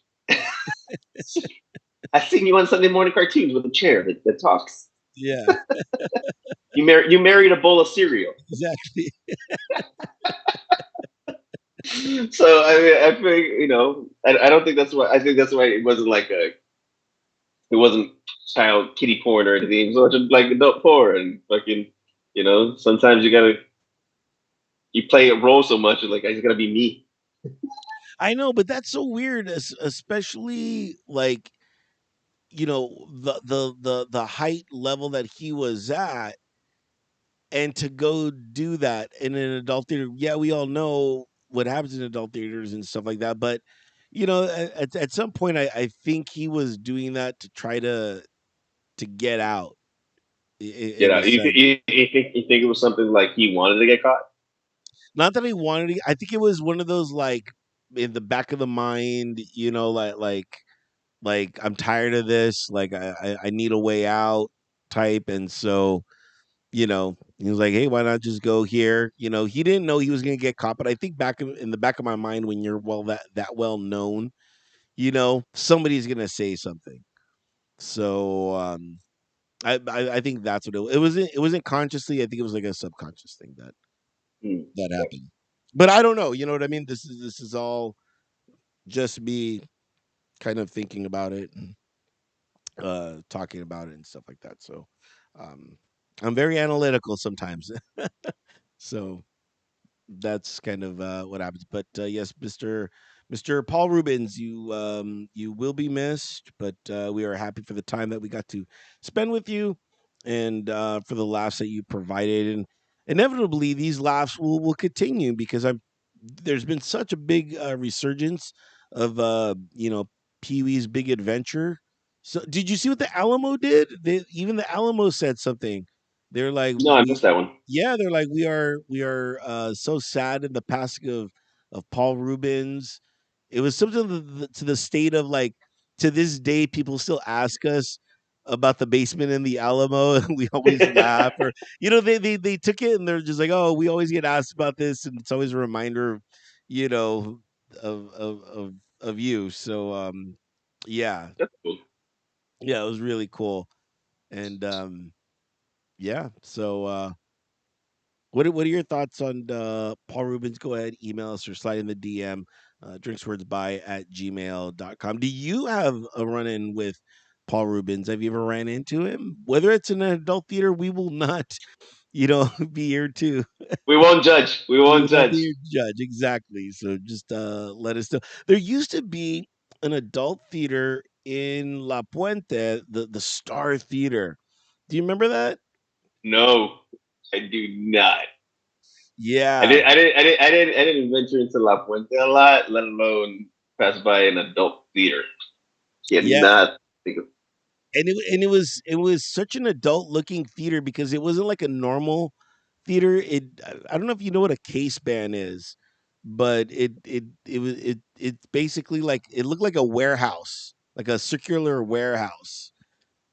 I seen you on Sunday morning cartoons with a chair that talks. Yeah, You married a bowl of cereal. exactly. So I mean, I think I don't think that's why. I think that's why it wasn't child kitty porn or anything. It was watching like adult porn and fucking. Sometimes you play a role so much, and like I just gotta be me. I know, but that's so weird, especially like the height level that he was at, and to go do that in an adult theater. Yeah, we all know what happens in adult theaters and stuff like that, but at some point, I think he was doing that to try to get out You in know, a you, th- sense. you think it was something like he wanted to get caught? Not that he wanted to. I think it was one of those like in the back of the mind, like I'm tired of this. Like I need a way out type, and so he was like, hey, why not just go here? He didn't know he was gonna get caught, but I think back in the back of my mind, when you're that well known, somebody's gonna say something. So I think that's what it was. It wasn't consciously. I think it was like a subconscious thing Hmm. that happened. But I don't know. You know what I mean? This is all just me kind of thinking about it and talking about it and stuff like that. So um, I'm very analytical sometimes. So that's kind of what happens. But yes, Mister Paul Rubens, you will be missed, but we are happy for the time that we got to spend with you, and for the laughs that you provided, and inevitably these laughs will continue because I'm there's been such a big resurgence of Pee Wee's Big Adventure. So did you see what the Alamo did? Even the Alamo said something. They're like No, I we missed that one. yeah, they're like we are so sad in the passing of Paul Rubens. It was something to the state of like to this day people still ask us about the basement in the Alamo, and we always laugh. Or they took it and they're just like, oh, we always get asked about this, and it's always a reminder of you know of you. So yeah, That's cool. yeah, it was really cool. And yeah, so What are your thoughts on Paul Rubens? Go ahead, email us or slide in the DM, drinkswordsby at gmail.com. Do you have a run in with Paul Rubens? Have you ever ran into him? Whether it's in an adult theater, we will not, be here to We won't judge. We we won't will not be judge. here to judge. Exactly. So just let us know. There used to be an adult theater in La Puente, the Star Theater. Do you remember that? No, I do not. I Yeah. did. I didn't. I didn't. I didn't. I didn't venture into La Puente a lot, let alone pass by an adult theater. Yeah. Cannot think of. And it was such an adult looking theater because it wasn't like a normal theater. I don't know if you know what a case band is, but it's basically like it looked like a warehouse, like a circular warehouse.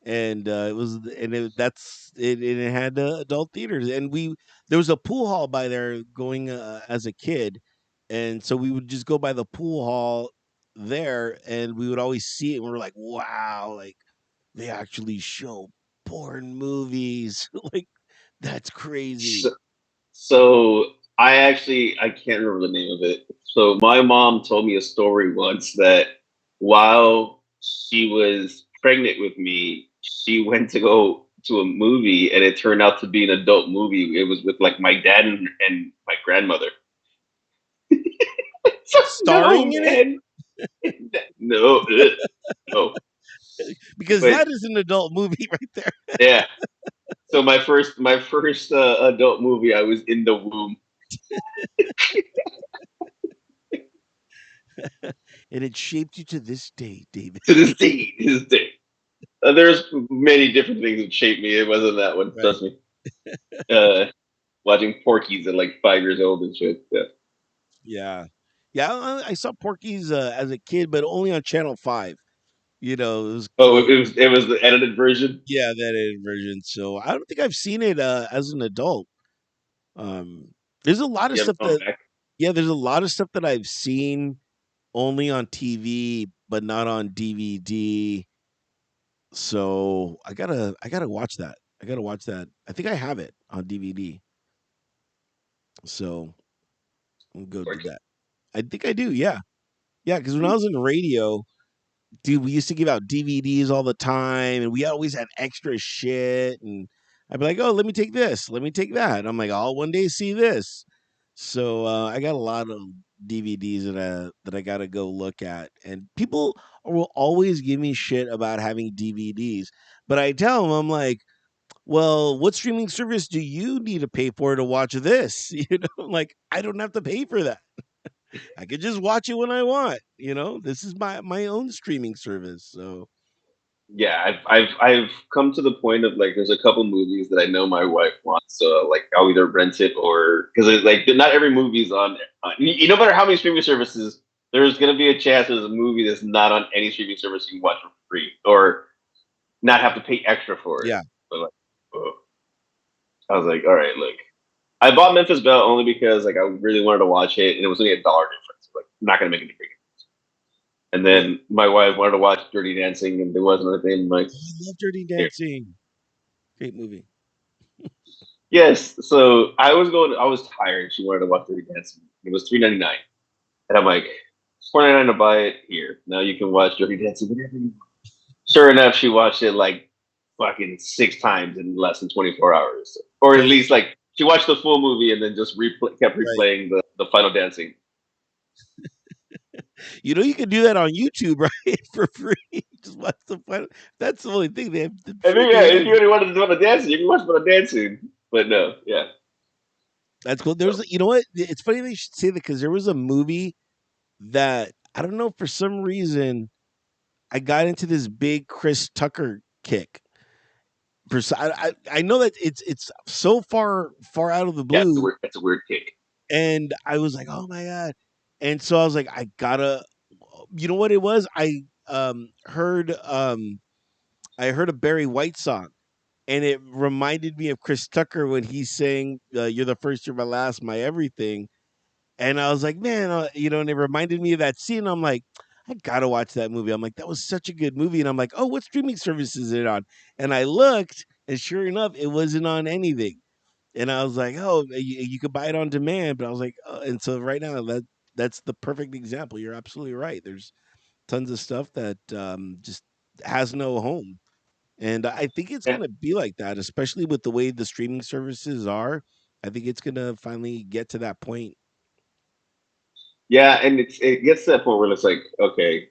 And it was and it, that's it, and it had adult theaters, and we there was a pool hall by there going as a kid, and so we would just go by the pool hall there, and we would always see it, and we were like, wow, like they actually show porn movies. Like, that's So, crazy. so I can't remember the name of it. So my mom told me a story once that while she was pregnant with me, she went to go to a movie and it turned out to be an adult movie. It was with like my dad and my grandmother. No, Starring in it? man. No, no. Because But that is an adult movie right there. yeah. So my first adult movie, I was in the womb. And it shaped you to this day, David. To this day, to this day. There's many different things that shaped me. It wasn't that one. Right. Trust me. Uh, Watching Porky's at like 5 years old and shit. Yeah. Yeah. Yeah, I saw Porky's as a kid, but only on Channel 5. It was Oh, it was the edited version. yeah, that edited version. So I don't think I've seen it as an adult. Um there's a lot of You haven't stuff gone that back. yeah, there's a lot of stuff that I've seen only on TV but not on DVD. So I gotta watch that. I gotta watch that. I think I have it on DVD. So I'll go do Porky. that. I think I do, yeah. Yeah, because when I was in radio, dude, we used to give out DVDs all the time, and we always had extra shit. And I'd be like, "Oh, let me take this, let me take that." And I'm like, "I'll one day see this." So I got a lot of DVDs that I gotta go look at, and people will always give me shit about having DVDs, but I tell them I'm like, "Well, what streaming service do you need to pay for to watch this?" Like I don't have to pay for that. I could just watch it when I want. This is my own streaming service. So Yeah, I've come to the point of like there's a couple movies that I know my wife wants, so like I'll either rent it or because like not every movie's on. No matter how many streaming services, there's gonna be a chance there's a movie that's not on any streaming service you can watch for free or not have to pay extra for it. yeah, But like, oh. I was like, all right, look, I bought Memphis Belle only because like I really wanted to watch it and it was only $1 difference. Like, not gonna make any difference. And yeah. then my wife wanted to watch Dirty Dancing and there wasn't anything. I'm like, Oh, I love Dirty here. Dancing. Great movie. Yes. So I was going. I was tired. She wanted to watch Dirty Dancing. It was $3.99, and I'm like, $4.99 to buy it here. Now you can watch Dirty Dancing whenever you want. Sure enough, she watched it like fucking 6 times in less than 24 hours, or at Right, least like she watched the full movie and then just kept right. replaying the final dancing. You can do that on YouTube, right? For free. Just watch the final. That's the only thing they have. I'm I sure mean, they yeah, have. if you really wanted to do the dancing, you can watch the dancing. But no, yeah. That's cool. So You know what? It's funny they should say that because there was a movie that I don't know for some reason I got into this big Chris Tucker kick. I know that it's so far out of the yeah, blue, it's a weird kick. and I was like, "Oh my god!" And so I was like, "I gotta." You know what it was? I heard a Barry White song, and it reminded me of Chris Tucker when he sang "You're the first, you're my last, my everything." And I was like, "Man," and it reminded me of that scene. I'm like, "I gotta watch that movie." I'm like, "That was such a good movie," and I'm like, "Oh, what streaming service is it on?" And I looked, and sure enough, it wasn't on anything. And I was like, "Oh, you could buy it on demand." But I was like, and so right now that's the perfect example. You're absolutely right. There's tons of stuff that just has no home. And I think it's Yeah, gonna be like that, especially with the way the streaming services are. I think it's gonna finally get to that point. yeah, and it gets to that point where it's like, okay,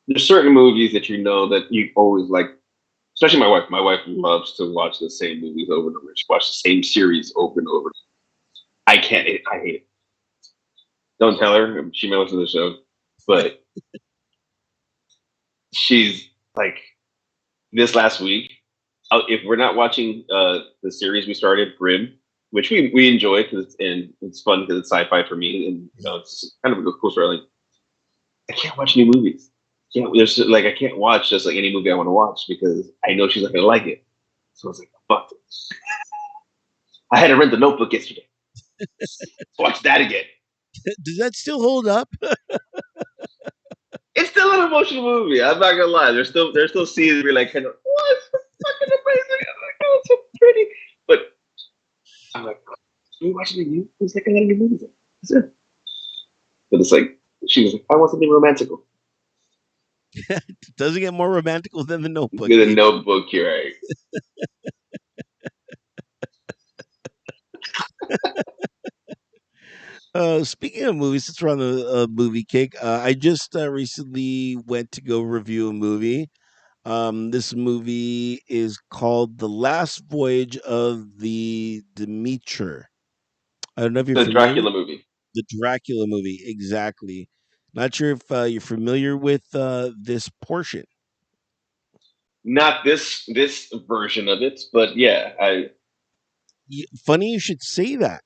there's certain movies that you know that you always like. Especially my wife. My wife loves to watch the same movies over and over. She watches the same series over and over. I can't. I hate it. Don't tell her. She may listen to the show, but she's like this last week. If we're not watching the series we started, Grimm, which we enjoy because it's fun because it's sci-fi for me, and it's kind of a cool story. Like, I can't watch new movies. There's like I can't watch just like any movie I want to watch because I know she's not gonna like it. So I was like, fuck this. I had to rent the Notebook yesterday. Let's watch that again. Does that still hold up? It's still an emotional movie. I'm not gonna lie. There's still scenes where you're like, kind of, what? It's fucking amazing. I'm like, oh, it's so pretty. But I'm like, are you watching the new? It's like a lot of new movies. That's it. But it's like she was like, I want something romantical. Doesn't get more romantical than the Notebook, With a baby. Notebook here, right? Speaking of movies, since we're on the movie kick, I just recently went to go review a movie. This movie is called The Last Voyage of the Demeter. I don't know if you're The familiar. Dracula movie. The Dracula movie, exactly. Not sure if you're familiar with this portion. Not this version of it, but yeah, I Funny you should say that.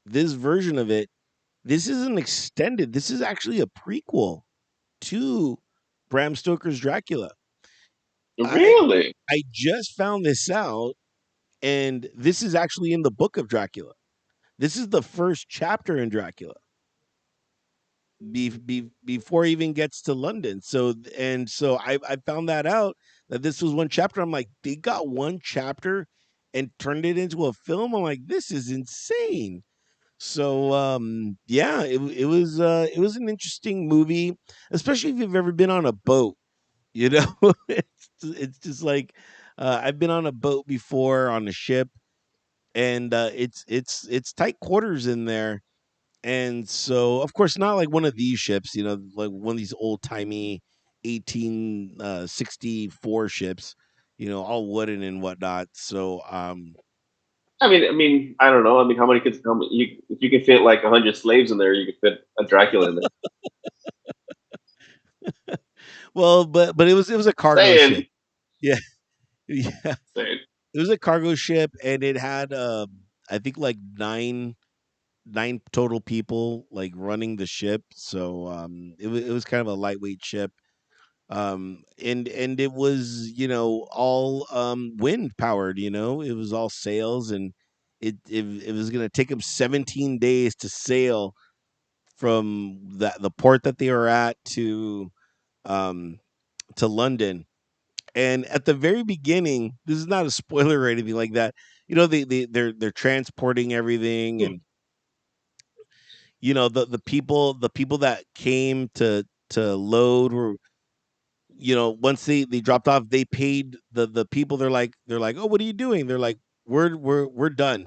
This version of it, this isn't extended. This is actually a prequel to Bram Stoker's Dracula. I really. I just found this out, and this is actually in the book of Dracula. This is the first chapter in Dracula before he even gets to London. So I found that out that this was one chapter. I'm like, they got one chapter and turned it into a film. I'm like, this is insane. So yeah, it was an interesting movie, especially if you've ever been on a boat. You know, it's just like I've been on a boat before on a ship, and it's tight quarters in there. And so, of course, not like one of these ships, like one of these old timey 1864 ships, all wooden and whatnot. So, I don't know. I mean, how many kids? If you can fit like 100 slaves in there, you could fit a Dracula in there. well, but it was a cargo ship. Saying, Yeah, yeah, saying. it was a cargo ship, and it had I think like nine total people like running the ship. So it was kind of a lightweight ship. And it was all wind powered. It was all sails, and it was going to take them 17 days to sail from the port that they were at um to London. And at the very beginning, this is not a spoiler or anything like that. They're transporting everything, Hmm. and the people that came to load were, once they dropped off, they paid the people. They're like, oh, what are you doing? They're like, we're done.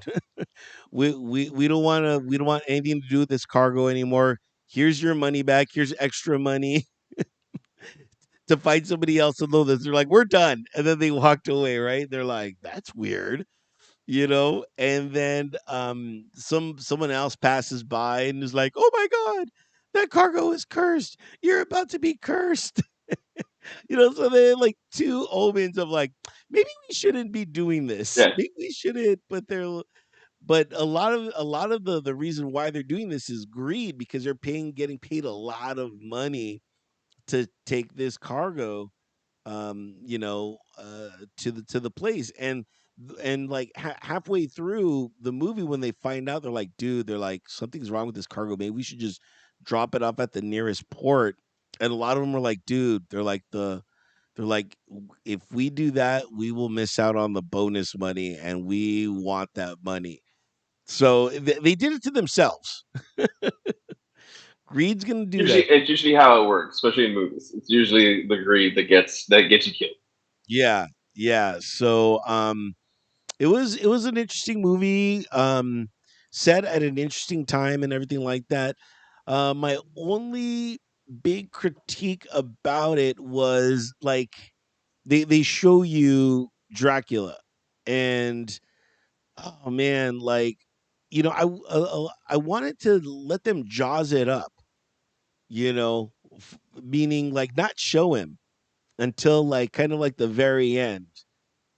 We don't want anything to do with this cargo anymore. Here's your money back. Here's extra money to find somebody else to load this. They're like, we're done. And then they walked away, right? They're like, that's weird. And then someone else passes by and is like, oh my god, that cargo is cursed. You're about to be cursed. So they had like two omens of like, maybe we shouldn't be doing this. Yeah. Maybe we shouldn't, but a lot of the reason why they're doing this is greed, because they're getting paid a lot of money to take this cargo, to the place. And like halfway through the movie, when they find out, they're like, dude, they're like, something's wrong with this cargo. Maybe we should just drop it off at the nearest port. And a lot of them are like, dude, they're like, if we do that, we will miss out on the bonus money, and we want that money. So they did it to themselves. Greed's gonna do Usually, that. it's usually how it works, especially in movies. It's usually the greed that gets you killed. Yeah, yeah. So it was an interesting movie, set at an interesting time and everything like that. My only big critique about it was like they show you Dracula, and oh man, like I wanted to let them jaws it up, meaning like not show him until like kind of like the very end.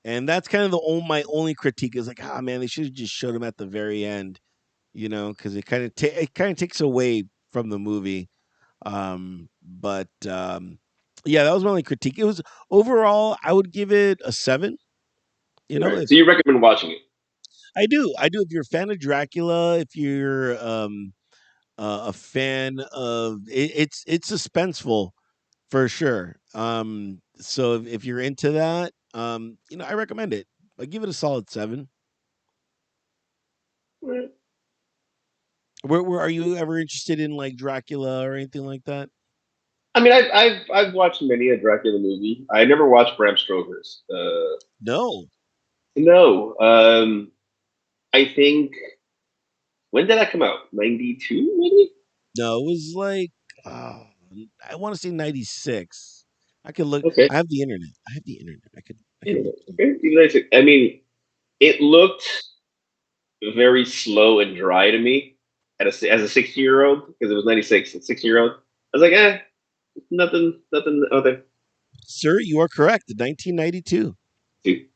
And that's kind of my only critique is like, ah, man, they should have just showed him at the very end, because it kind of takes away from the movie. But yeah, that was my only critique. It was overall, I would give it a 7. Right. If So you recommend watching it? I do. If you're a fan of Dracula, if you're a fan of it's suspenseful for sure. So if you're into that, I recommend it. I give it a solid 7. Right. Where are you ever interested in like Dracula or anything like that? I mean, I've watched many a Dracula movie. I never watched Bram Stoker's. No, No. I think when did that come out? 92, maybe. no, it was like oh, I want to say 96. I could look. Okay. I have the internet. I have the internet. I could Yeah, look it up. okay. Even 96. I mean, it looked very slow and dry to me as a 60-year old because it was 96. A 60-year old. I was like, nothing. Other. Sir, you are correct. 1992.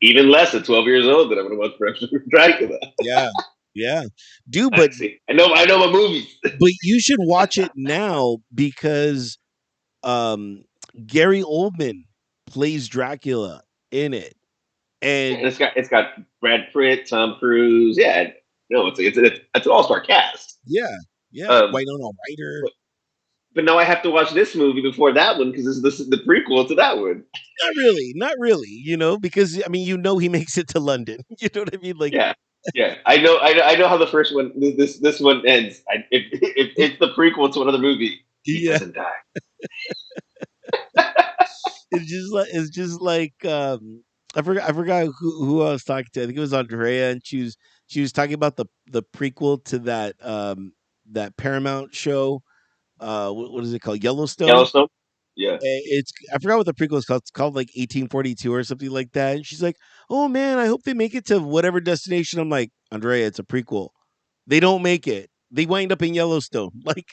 Even less at 12 years old that I'm going to watch Bram Stoker's Dracula. Yeah, yeah, dude. I But see. I know my movies. you should watch it now because um Gary Oldman plays Dracula in it, Yeah, and and it's got Brad Pitt, Tom Cruise. Yeah, no, it's an all star cast. yeah, yeah, Um, Winona Ryder. but, but now I have to watch this movie before that one because this is the prequel to that one. Not really, not really, because I mean, he makes it to London. You know what I mean? Like, Yeah, yeah. I know how the first one this one ends. If it's the prequel to another movie, he yeah, doesn't die. it's just like I forgot who I was talking to. I think it was Andrea, and she was talking about the prequel to that Paramount show. What is it called? Yellowstone. Yellowstone. Yeah. It's I forgot what the prequel is called. It's called like 1842 or something like that. And she's like, "Oh man, I hope they make it to whatever destination." I'm like, Andrea, it's a prequel. They don't make it. They wind up in Yellowstone. Like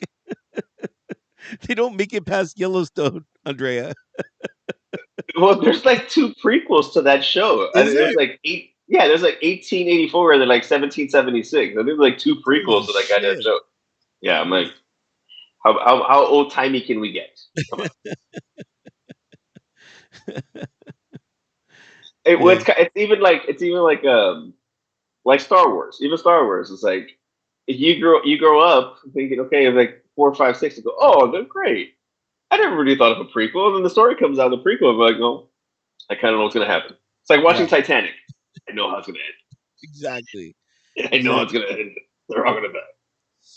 they don't make it past Yellowstone, Andrea. Well, there's like two prequels to that show. Is there? There's like eight. Yeah, there's like 1884 and then like 1776. And there's like two Holy prequels to that goddamn shit. show. Yeah, I'm like, how old timey can we get? Come on. Yeah. It's even like Star Wars. Even Star Wars is like if you grow up thinking, okay, like 4, 5, 6, you go, oh, they're great. I never really thought of a prequel, and then the story comes out of the prequel. I'm like, no, I kind of know what's gonna happen. It's like Yeah. watching Titanic. I know how it's gonna Exactly. end. I know how it's Exactly. gonna end. They're all gonna die.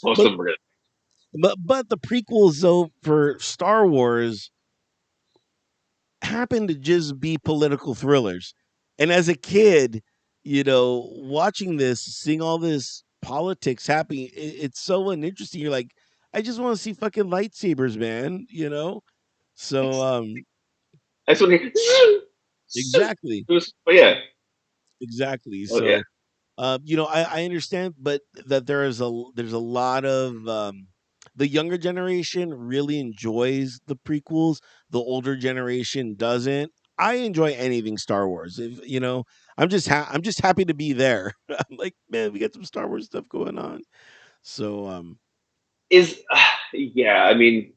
Most But of them are gonna. but the prequels though for Star Wars happen to just be political thrillers. And as a kid, watching this, seeing all this politics happening, it's so uninteresting. You're like, I just want to see fucking lightsabers, man. So That's when he. exactly. But yeah, Exactly. oh yeah. So I understand, but that there's a lot of the younger generation really enjoys the prequels. The older generation doesn't. I enjoy anything Star Wars. If I'm just happy to be there. I'm like, man, we got some Star Wars stuff going on. So Is yeah. I mean,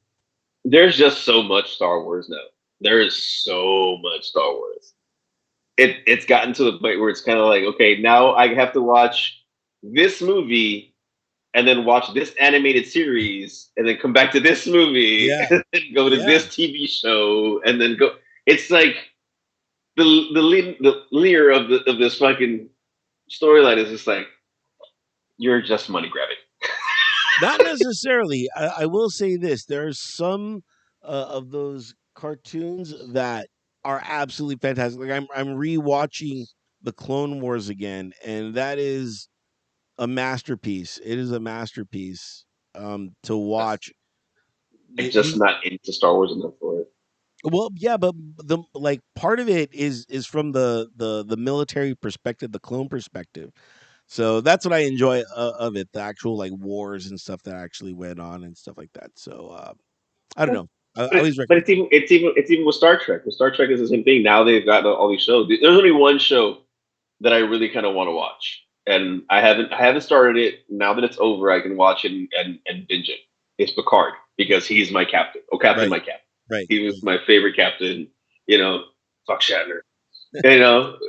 there's just so much Star Wars now. There is so much Star Wars. It's gotten to the point where it's kind of like, okay, now I have to watch this movie and then watch this animated series and then come back to this movie yeah, and then go to yeah, this TV show and then go. It's like the leader of this fucking storyline is just like you're just money grabbing. Not necessarily. I will say this: there are some of those cartoons that are absolutely fantastic. Like I'm rewatching the Clone Wars again, and that is a masterpiece. It is a masterpiece to Just, watch. I'm just not into Star Wars enough for it. Well, yeah, but the like part of it is from the military perspective, the clone perspective. So that's what I enjoy of it, the actual like wars and stuff that actually went on and stuff like that. So I don't know. I always But recommend. it's even with Star Trek. With Star Trek is the same thing. Now they've got all these shows. There's only one show that I really kind of want to watch, and I haven't started it. Now that it's over, I can watch it and binge it. It's Picard because he's my captain. Oh, Captain, Right, my captain. right, He was right. my favorite captain. You know, fuck Shatner. You know, I'm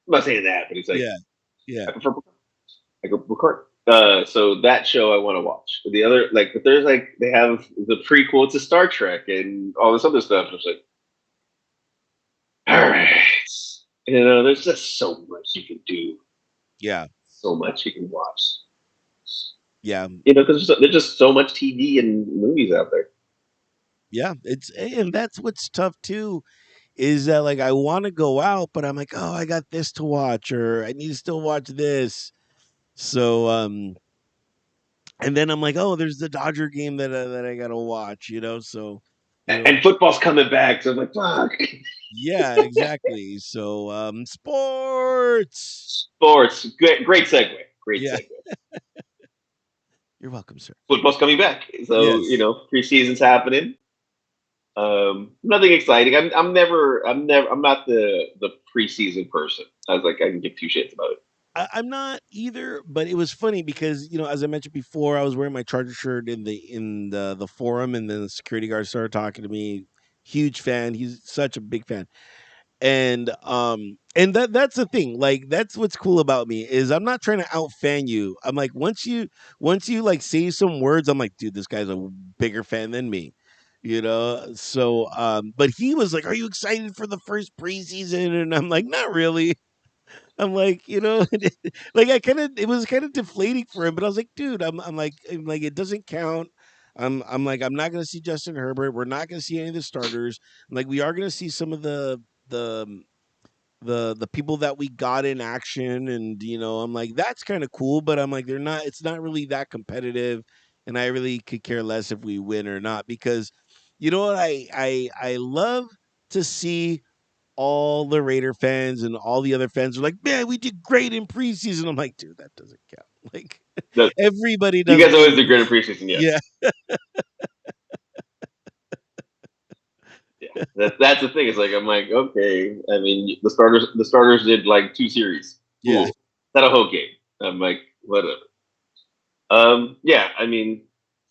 not saying that, but it's like Yeah, yeah. I prefer Picard. I go Picard. So that show I want to watch. The other, like, but there's like they have the prequel to Star Trek and all this other stuff. And it's like, all right, there's just so much you can do, Yeah, so much you can watch. yeah, Because there's just so much TV and movies out there. yeah. It's and that's what's tough too is that like I want to go out, but I'm like, oh, I got this to watch, or I need to still watch this. So and then I'm like, oh, there's the Dodger game that I gotta watch, So you know, And football's coming back, so I'm like, fuck. yeah, exactly. So sports. Sports, great segue, great Yeah, segue. you're welcome, sir. Football's coming back, so Yes. preseason's happening. Nothing exciting. I'm not the preseason person. I was like, I can give two shits about it. I'm not either, but it was funny because as I mentioned before, I was wearing my Charger shirt in the forum, and then the security guard started talking to me. Huge fan. He's such a big fan, and that's the thing. Like that's what's cool about me is I'm not trying to out fan you. I'm like once you like say some words, I'm like, dude, this guy's a bigger fan than me. So but he was like, are you excited for the first preseason? And I'm like, not really. I'm like, like it was kind of deflating for him, but I was like, dude, I'm like, it doesn't count. I'm like, I'm not gonna see Justin Herbert. We're not gonna see any of the starters. I'm like, we are gonna see some of the the people that we got in action, and I'm like, that's kind of cool, but I'm like, they're not. It's not really that competitive, and I really could care less if we win or not because, you know what, I love to see all the Raider fans and all the other fans are like, man, we did great in preseason. I'm like, dude, that doesn't count. Like, The, everybody you does guys great always in do great in preseason. preseason, Yeah, yes. Yeah, that's the thing. It's like I'm like, okay. I mean, the starters did like two series. yeah. Cool. Not a whole game. I'm like, whatever. Yeah. I mean,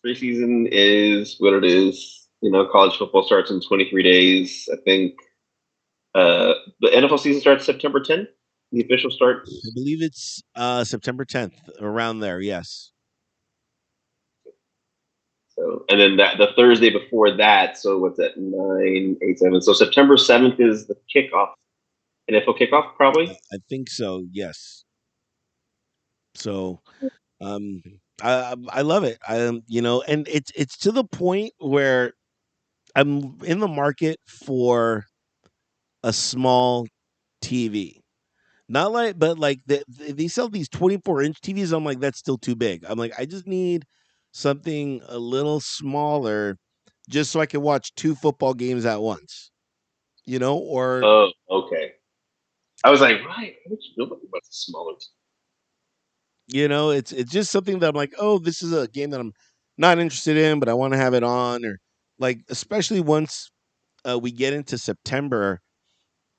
preseason is what it is. College football starts in 23 days. I think the NFL season starts September 10th. The official start. I believe it's September 10th, around there. Yes. So, and then the Thursday before that. So what's that? 9, 8, 7. So September 7th is the kickoff. NFL kickoff, probably. I think so. Yes. So, um, I love it. And it's to the point where I'm in the market for a small TV. Not like, but like they sell these 24-inch TVs. I'm like, that's still too big. I'm like, I just need something a little smaller, just so I can watch two football games at once. Or Oh, okay. I was like, right. How much nobody wants a smaller team. it's just something that I'm like, oh, this is a game that I'm not interested in, but I want to have it on, or like, especially once we get into September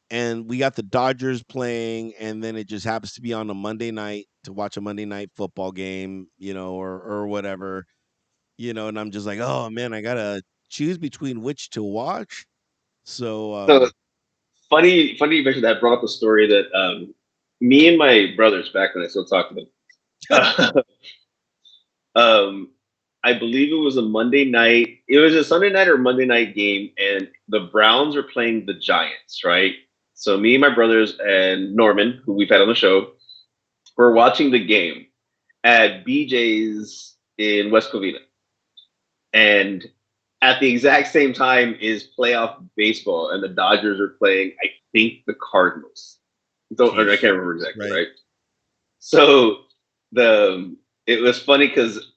and we got the Dodgers playing, and then it just happens to be on a Monday night to watch a Monday night football game, or whatever, and I'm just like, oh man, I gotta choose between which to watch. So, So funny you mentioned that. Brought up a story that me and my brothers back when I still talk to them. um, I believe it was a Monday night. It was a Sunday night or Monday night game, and the Browns were playing the Giants, right? So me and my brothers and Norman, who we've had on the show, were watching the game. at BJ's in West Covina, and at the exact same time is playoff baseball, and the Dodgers are playing, I think, the Cardinals. Don't I Jeez. can't remember exactly, Right. right? So the it was funny because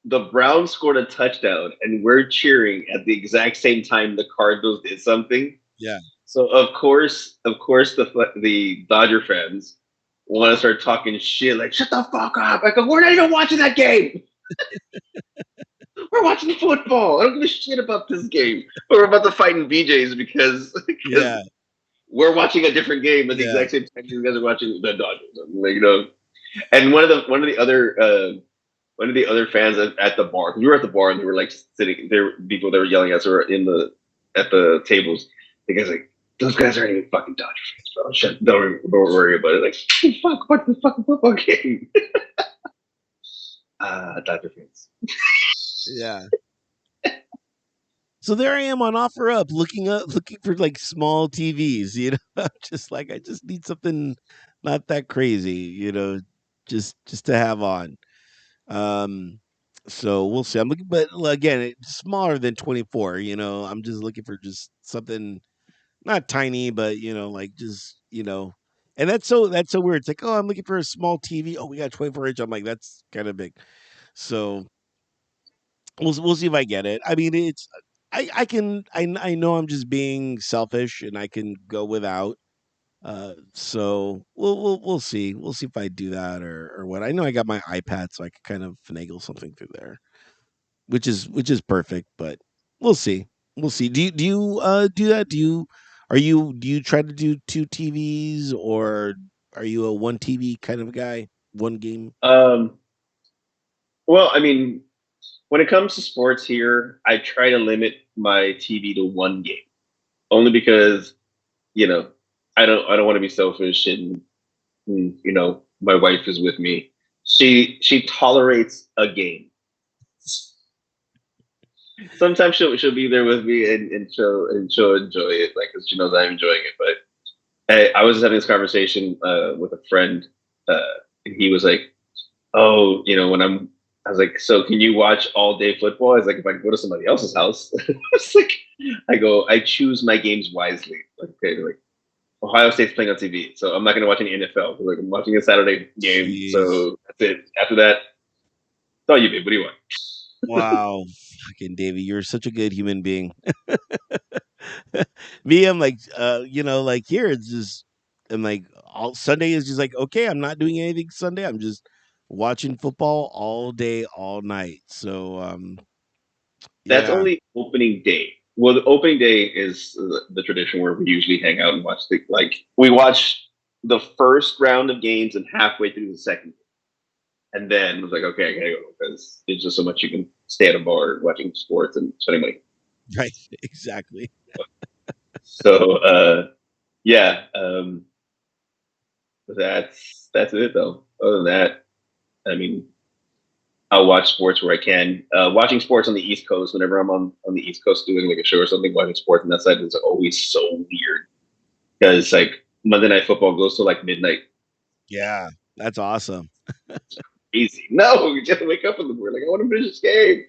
the Browns scored a touchdown, and we're cheering at the exact same time the Cardinals did something. Yeah. So of course, the Dodger fans want to start talking shit like "Shut the fuck up!" I go, "We're not even watching that game. We're watching football. I don't give a shit about this game. We're about to fight in BJ's because Yeah. we're watching a different game at the Yeah. exact same time you guys are watching the Dodgers." I'm like, you know, and one of the other fans at the bar, 'cause we were at the bar and they were like sitting there were people that were yelling at us were in the at the tables. The guy's like, "Those guys aren't even fucking Dodger fans, bro. Shut, don't worry about it." Like, fuck, what's the fucking football game? Dodger fans. Yeah. So there I am on OfferUp looking for like small TVs, you know. I'm just like I just need something not that crazy, you know, just to have on. Um so we'll see. I'm looking but again, it's smaller than 24, you know. I'm just looking for just something not tiny, but you know, like just, you know. And that's so weird. It's like, "Oh, I'm looking for a small TV. Oh, we got 24-inch." I'm like, "That's kind of big." So we'll see if I get it. I mean, it's I can I know I'm just being selfish and I can go without. So we'll see. We'll see if I do that or what. I know I got my iPad, so I can kind of finagle something through there, which is perfect. But we'll see. We'll see. Do you do that? Do you try to do two TVs or are you a one TV kind of a guy? One game? Um, well, I mean, when it comes to sports here, I try to limit my TV to one game, only because you know I don't want to be selfish and you know my wife is with me. She tolerates a game. Sometimes she'll be there with me and she'll enjoy it like because she knows I'm enjoying it. But I was just having this conversation with a friend, and he was like, "Oh, you know, when I was like, so can you watch all day football?" I was like, if I go to somebody else's house, it's like I go, I choose my games wisely. Like, okay, like Ohio State's playing on TV, so I'm not going to watch any NFL. Like I'm watching a Saturday game, Jeez. so that's it. After that, it's all you, babe. What do you want? Wow, fucking Davey, you're such a good human being. Me, I'm like, like here it's just, I'm like, all Sunday is just like, okay, I'm not doing anything Sunday. I'm just watching football all day, all night. So, That's yeah, only opening day. Well, the opening day is the tradition where we usually hang out and watch we watch the first round of games and halfway through the second, and then it was like, okay, I gotta go because there's just so much you can stay at a bar watching sports and spending money. right, exactly. So yeah, that's it though. Other than that, I mean, I'll watch sports where I can. Watching sports on the East Coast, whenever I'm on the East Coast doing like a show or something, watching sports on that side is always so weird because like Monday Night Football goes to like midnight. Yeah, that's awesome. Easy. No, you just wake up in the morning. Like I want to finish this game.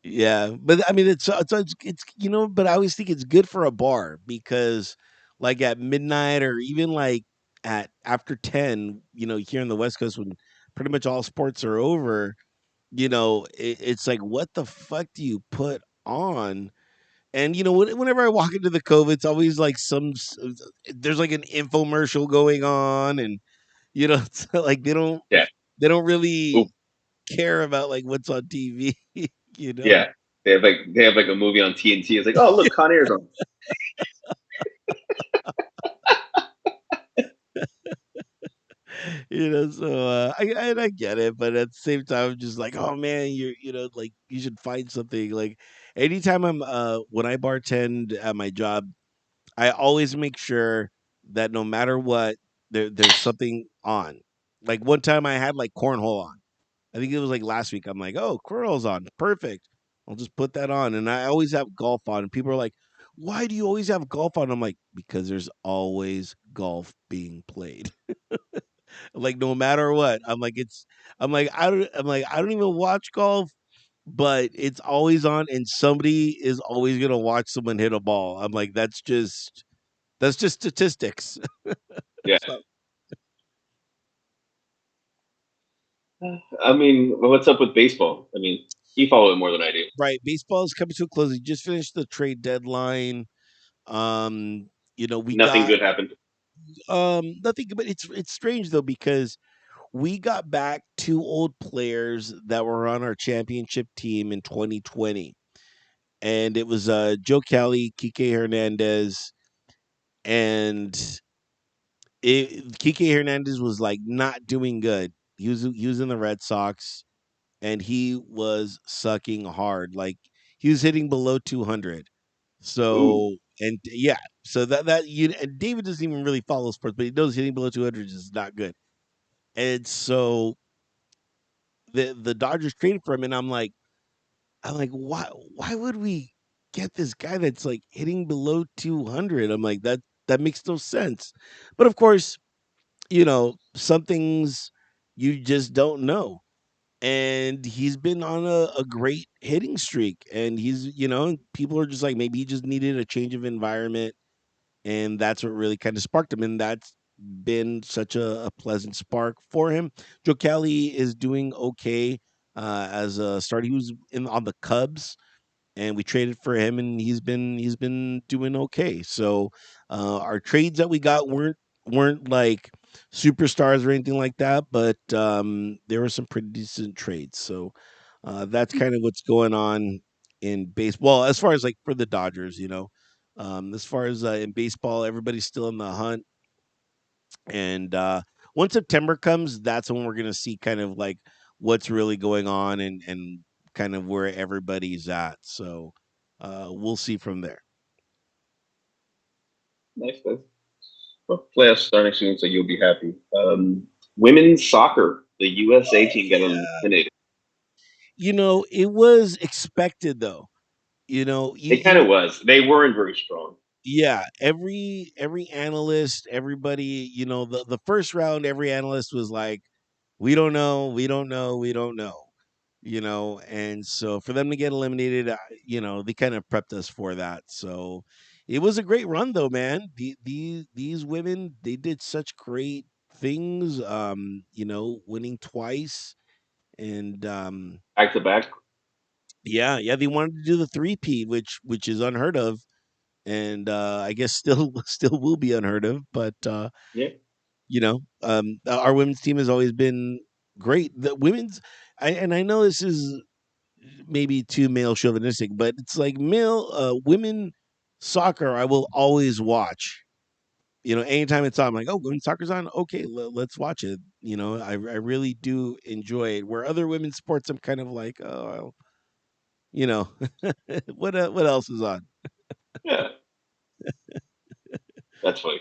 Yeah, but I mean, it's but I always think it's good for a bar because, like at midnight or even like at after 10, here in the West Coast when pretty much all sports are over, it's like what the fuck do you put on? And whenever I walk into the Cove, it's always like there's like an infomercial going on, and it's like Yeah. they don't Ooh, really care about like what's on TV, you know. yeah. They have like a movie on TNT. It's like, oh look, Con Air's on. So I get it, but at the same time, I'm just like, oh man, like you should find something. Like anytime when I bartend at my job, I always make sure that no matter what, there's something on. Like one time I had like cornhole on. I think it was like last week. I'm like, oh, cornhole's on, perfect. I'll just put that on, and I always have golf on. And people are like, why do you always have golf on? I'm like, because there's always golf being played. Like no matter what, I don't even watch golf, but it's always on, and somebody is always gonna watch someone hit a ball. I'm like, that's just statistics. Yeah. So, I mean, what's up with baseball? I mean, you follow it more than I do. right, baseball is coming to a close. We just finished the trade deadline. Um, we Nothing got good happened. nothing, but it's strange though because we got back two old players that were on our championship team in 2020, and it was Joe Kelly, Kike Hernandez, and Kike Hernandez was like not doing good. He was in the Red Sox, and he was sucking hard. Like he was hitting below 200. Ooh, So and yeah, so that you and David doesn't even really follow sports, but he knows hitting below 200 is not good. And so the Dodgers traded for him, and I'm like, why would we get this guy that's like hitting below 200? I'm like that makes no sense. But of course, some things you just don't know. And he's been on a great hitting streak. And people are just like, maybe he just needed a change of environment. And that's what really kind of sparked him. And that's been such a pleasant spark for him. Joe Kelly is doing okay as a starter. He was on the Cubs, and we traded for him, and he's been doing okay. So our trades that we got weren't like superstars or anything like that, but there were some pretty decent trades. So that's kind of what's going on in baseball. As far as like for the Dodgers, as far as in baseball, everybody's still in the hunt, and once September comes, that's when we're gonna see kind of like what's really going on and kind of where everybody's at. So we'll see from there. nice, nice. Well, playoffs starting soon, so you'll be happy. Women's soccer, the USA Oh team got yeah, eliminated. it was expected though. It kind of was. They weren't very strong. Yeah, every analyst, everybody, the first round, every analyst was like, we don't know, we don't know, we don't know. And so for them to get eliminated, they kind of prepped us for that. So it was a great run though, man. These women, they did such great things, winning twice, and Back to back. yeah, yeah, they wanted to do the three-peat, which is unheard of, and I guess still still will be unheard of. But Yeah. our women's team has always been great. The women's, and I know this is maybe too male chauvinistic, but it's like male women soccer. I will always watch. Anytime it's on, I'm like, oh, women's soccer's on. Okay, let's watch it. I really do enjoy it. Where other women's sports, I'm kind of like, oh, you know, what else is on? Yeah. That's funny.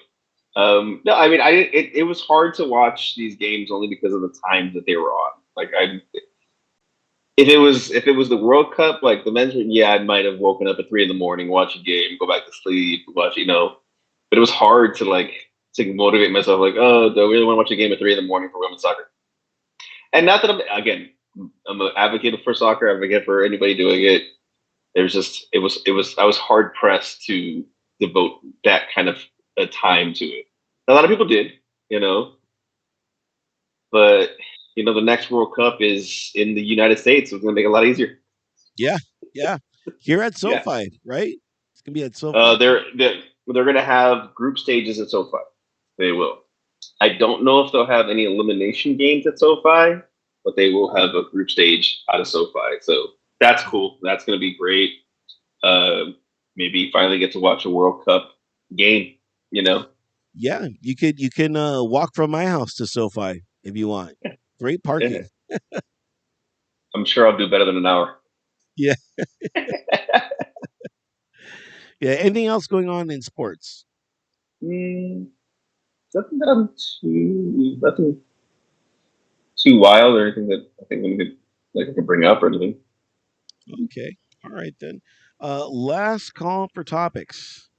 No, I mean, it was hard to watch these games only because of the times that they were on. Like, if it was the World Cup, like the men's, yeah, I might have woken up at 3 in the morning, watch a game, go back to sleep, watch. But it was hard to motivate myself. Like, oh, do I really want to watch a game at 3 in the morning for women's soccer? And not that I'm an advocate for soccer, advocate for anybody doing it. There's just it was I was hard pressed to devote that kind of a time to it. A lot of people did, you know, but the next World Cup is in the United States, so it's gonna make it a lot easier. Yeah, yeah. Here at Yeah, SoFi, right? It's gonna be at SoFi. they're gonna have group stages at SoFi. They will. I don't know if they'll have any elimination games at SoFi, but they will have a group stage out of SoFi. So that's cool. That's gonna be great. Uh, Maybe finally get to watch a World Cup game. You know, Yeah, you can walk from my house to SoFi if you want. Great yeah, parking. I'm sure I'll do better than an hour. Yeah, yeah. Anything else going on in sports? Mm, nothing that I'm nothing too wild or anything that I think we could I could bring up or anything. Okay, all right then. Last call for topics.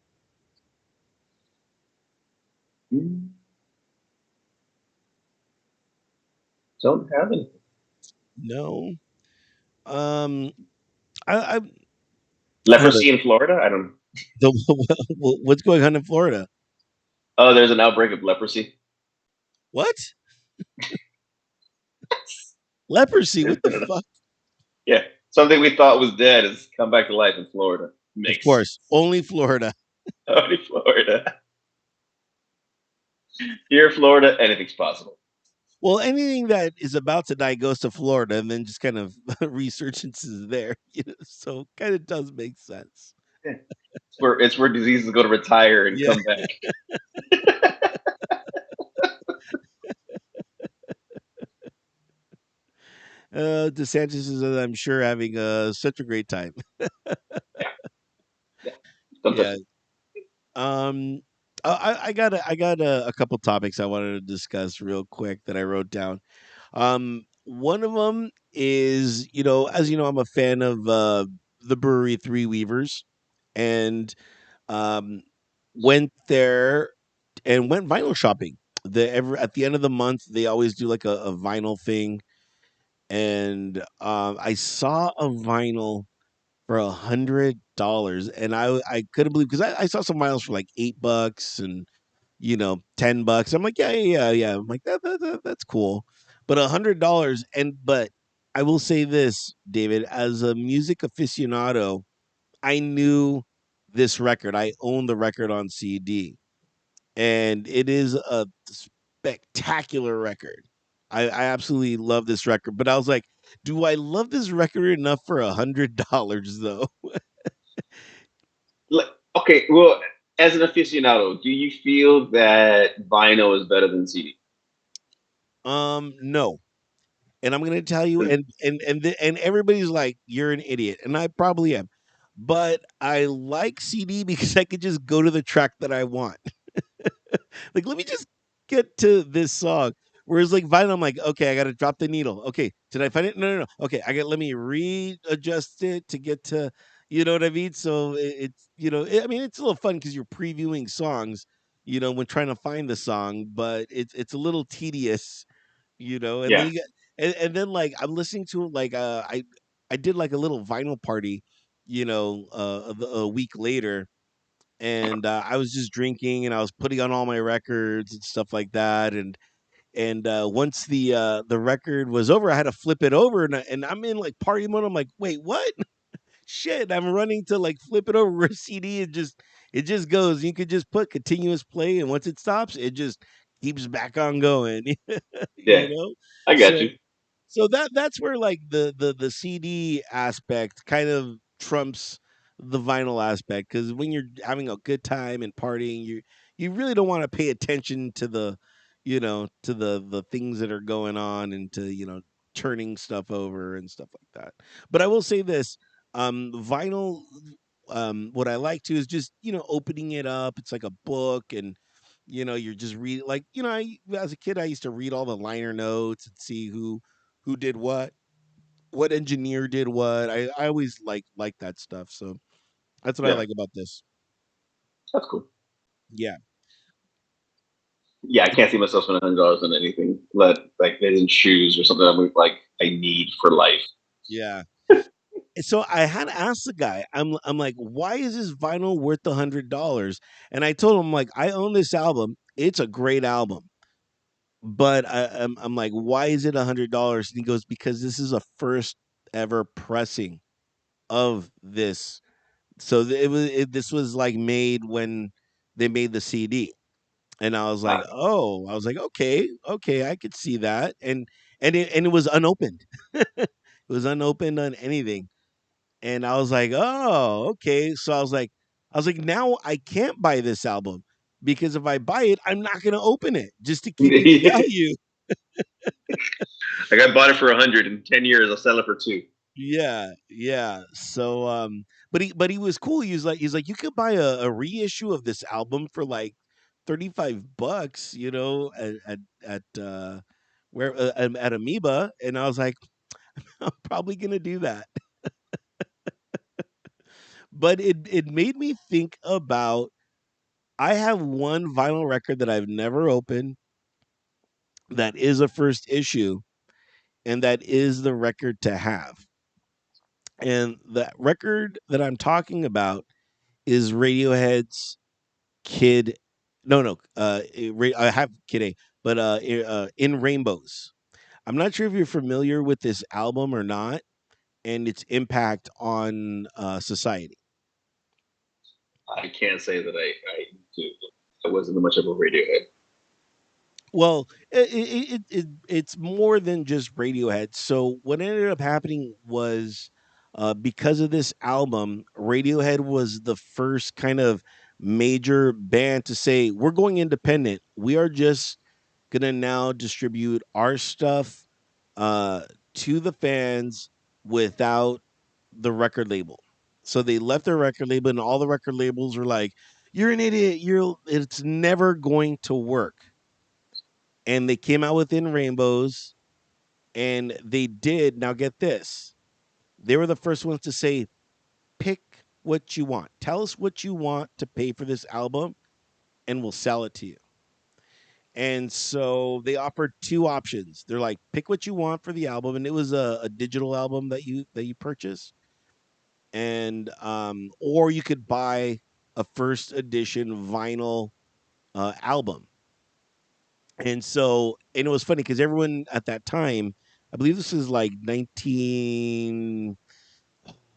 Mm. Don't have anything. No. Um, I hold on. Leprosy in Florida? I don't. The, what's going on in Florida? Oh, there's an outbreak of leprosy. What? Leprosy? What the fuck? Yeah, something we thought was dead has come back to life in Florida. Of Makes course, only Florida. only Florida. Here, Florida, anything's possible. Well, anything that is about to die goes to Florida and then just kind of resurgences there. So kind of does make sense. Yeah. It's where diseases go to retire and Yeah. come back. DeSantis is, I'm sure, having such a great time. Yeah, yeah. Don't touch Yeah. it. Um, I got a couple topics I wanted to discuss real quick that I wrote down. One of them is, as you know, I'm a fan of the brewery Three Weavers, and um, went there and went vinyl shopping. At the end of the month, they always do like a vinyl thing, and I saw a vinyl for $100, and I couldn't believe, because I saw some vinyls for like $8 and $10. I'm like, yeah, yeah, yeah, yeah. I'm like that's cool, but $100, but I will say this, David, as a music aficionado, I knew this record. I own the record on CD, and it is a spectacular record. I absolutely love this record, but I was like, do I love this record enough for $100 though? Okay, well, as an aficionado, do you feel that vinyl is better than CD? No, and I'm gonna tell you, and everybody's like, you're an idiot, and I probably am, but I like CD because I could just go to the track that I want. Like, let me just get to this song. Whereas like vinyl, I'm like, okay, I gotta drop the needle. Okay, did I find it? No, no, no. Okay, let me readjust it to get to, you know what I mean? So it's, I mean, it's a little fun because you're previewing songs, when trying to find the song, but it's a little tedious, and then Yeah. you get, and then like I'm listening to it, like I did like a little vinyl party, a week later, and I was just drinking and I was putting on all my records and stuff like that, and once the record was over, I had to flip it over, and I'm in like party mode. I'm like, wait, what? Shit! I'm running to like flip it over where CD. It just goes. You could just put continuous play, and once it stops, it just keeps back on going. Yeah, you know. I got So you. that's where like the CD aspect kind of trumps the vinyl aspect, because when you're having a good time and partying, you really don't want to pay attention to the things that are going on, and to turning stuff over and stuff like that. But I will say this, vinyl, what I like to is just opening it up. It's like a book, and you're just reading, like, as a kid I used to read all the liner notes and see who did what engineer did what. I always like that stuff. So that's what I Yeah, like about this. that's cool. Yeah. Yeah, I can't see myself spending $100 on anything like in shoes or something like I need for life. Yeah. So I had to ask the guy, I'm like, why is this vinyl worth $100? And I told him, like, I own this album. It's a great album. But I'm like, why is it $100? And he goes, because this is a first ever pressing of this. So this was like made when they made the CD, and I was like, okay, okay, I could see that, and it was unopened. It was unopened on anything, and I was like, oh, okay. So I was like, now I can't buy this album, because if I buy it, I'm not going to open it just to keep its Like value. I bought it for 100. In 10 years, I'll sell it for two. Yeah, yeah. So, but he was cool. He's like, you could buy a reissue of this album for like $35, at where at Amoeba, and I was like, I'm probably gonna do that. But it made me think about, I have one vinyl record that I've never opened that is a first issue, and that is the record to have. And the record that I'm talking about is Radiohead's Kid. No, no, I have Kid A, but In Rainbows. I'm not sure if you're familiar with this album or not, and its impact on society. I can't say that I wasn't much of a Radiohead. Well, it's more than just Radiohead. So what ended up happening was, because of this album, Radiohead was the first kind of major band to say we're going independent. We are just gonna now distribute our stuff uh, to the fans without the record label. So they left their record label, and all the record labels were like, "You're an idiot. It's never going to work." And they came out with In Rainbows, and they did. Now get this, they were the first ones to say, pick what you want, tell us what you want to pay for this album, and we'll sell it to you. And so they offered two options. They're like, pick what you want for the album, and it was a digital album that you purchased, and or you could buy a first edition vinyl album. And it was funny because everyone at that time, I believe this is like 19,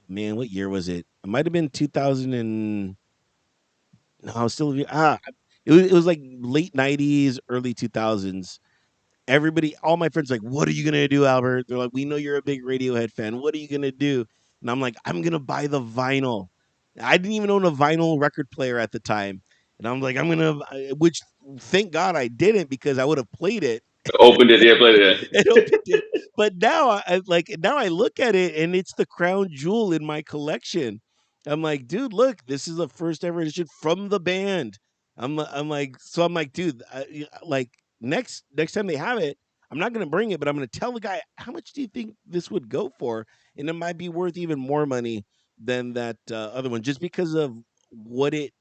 man, what year was it? It might have been 2000 and no, I was still it was like late 90s, early 2000s. Everybody, all my friends, like, what are you gonna do, Albert? They're like, we know you're a big Radiohead fan. What are you gonna do? And I'm like, I'm gonna buy the vinyl. I didn't even own a vinyl record player at the time, and I'm like, which thank God I didn't because I would have played it. Opened it, yeah, played it. And opened it. But now I look at it and it's the crown jewel in my collection. I'm like, dude, look, this is the first ever edition from the band. I'm like, dude, like next time they have it, I'm not gonna bring it, but I'm gonna tell the guy how much do you think this would go for, and it might be worth even more money than that other one, just because of what it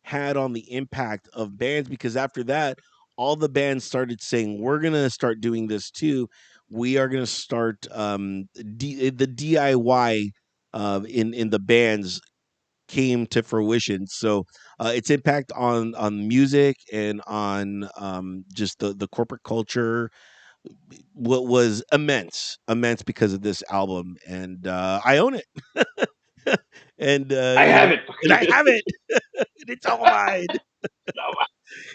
had on the impact of bands. Because after that, all the bands started saying, we're going to start doing this too. We are going to start the DIY in the bands came to fruition. So its impact on music and on just the corporate culture, what was immense because of this album, and I own it. And I have it. and I have it. And it's all mine. No,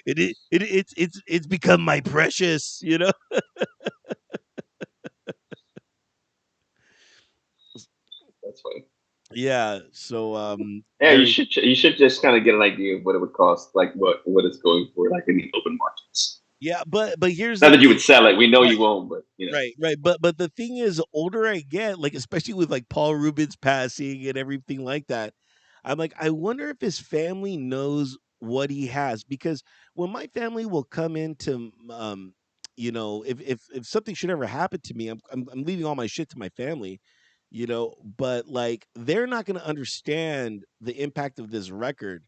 It's become my precious. that's fine. Yeah. So Yeah, very you should just kind of get an idea of what it would cost, like what it's going for, like in the open markets. yeah, but here's Not the that you thing. would sell it. We know Right, you won't, but you know. right. But the thing is, the older I get, like especially with like Paul Rubens passing and everything like that, I'm like, I wonder if his family knows what he has, because when my family will come into if something should ever happen to me, I'm leaving all my shit to my family, but like they're not going to understand the impact of this record.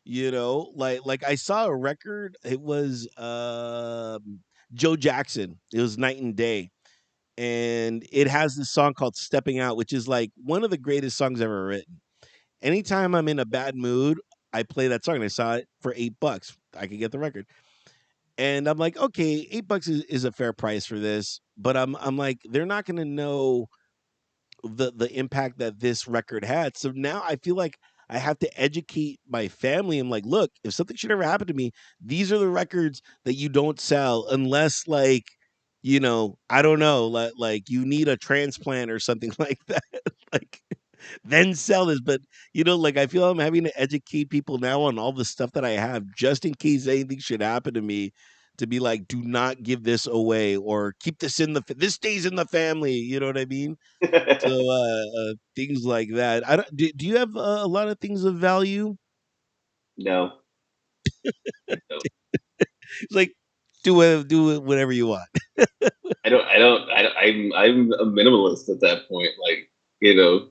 Like I saw a record. It was Joe Jackson. It was Night and Day, and it has this song called "Stepping Out," which is like one of the greatest songs ever written. Anytime I'm in a bad mood, I play that song. And I saw it for $8. I could get the record, and I'm like, okay, $8 is a fair price for this. But I'm like, they're not going to know the impact that this record had. So now I feel like I have to educate my family. I'm like, look, if something should ever happen to me, these are the records that you don't sell unless like, I don't know, like you need a transplant or something like that. Like then sell this. But like I feel I'm having to educate people now on all the stuff that I have just in case anything should happen to me. To be like, do not give this away or keep this this stays in the family. You know what I mean? So, things like that. I don't do you have a lot of things of value? No, I don't. It's like, do it whatever you want. I'm a minimalist at that point. Like, you know,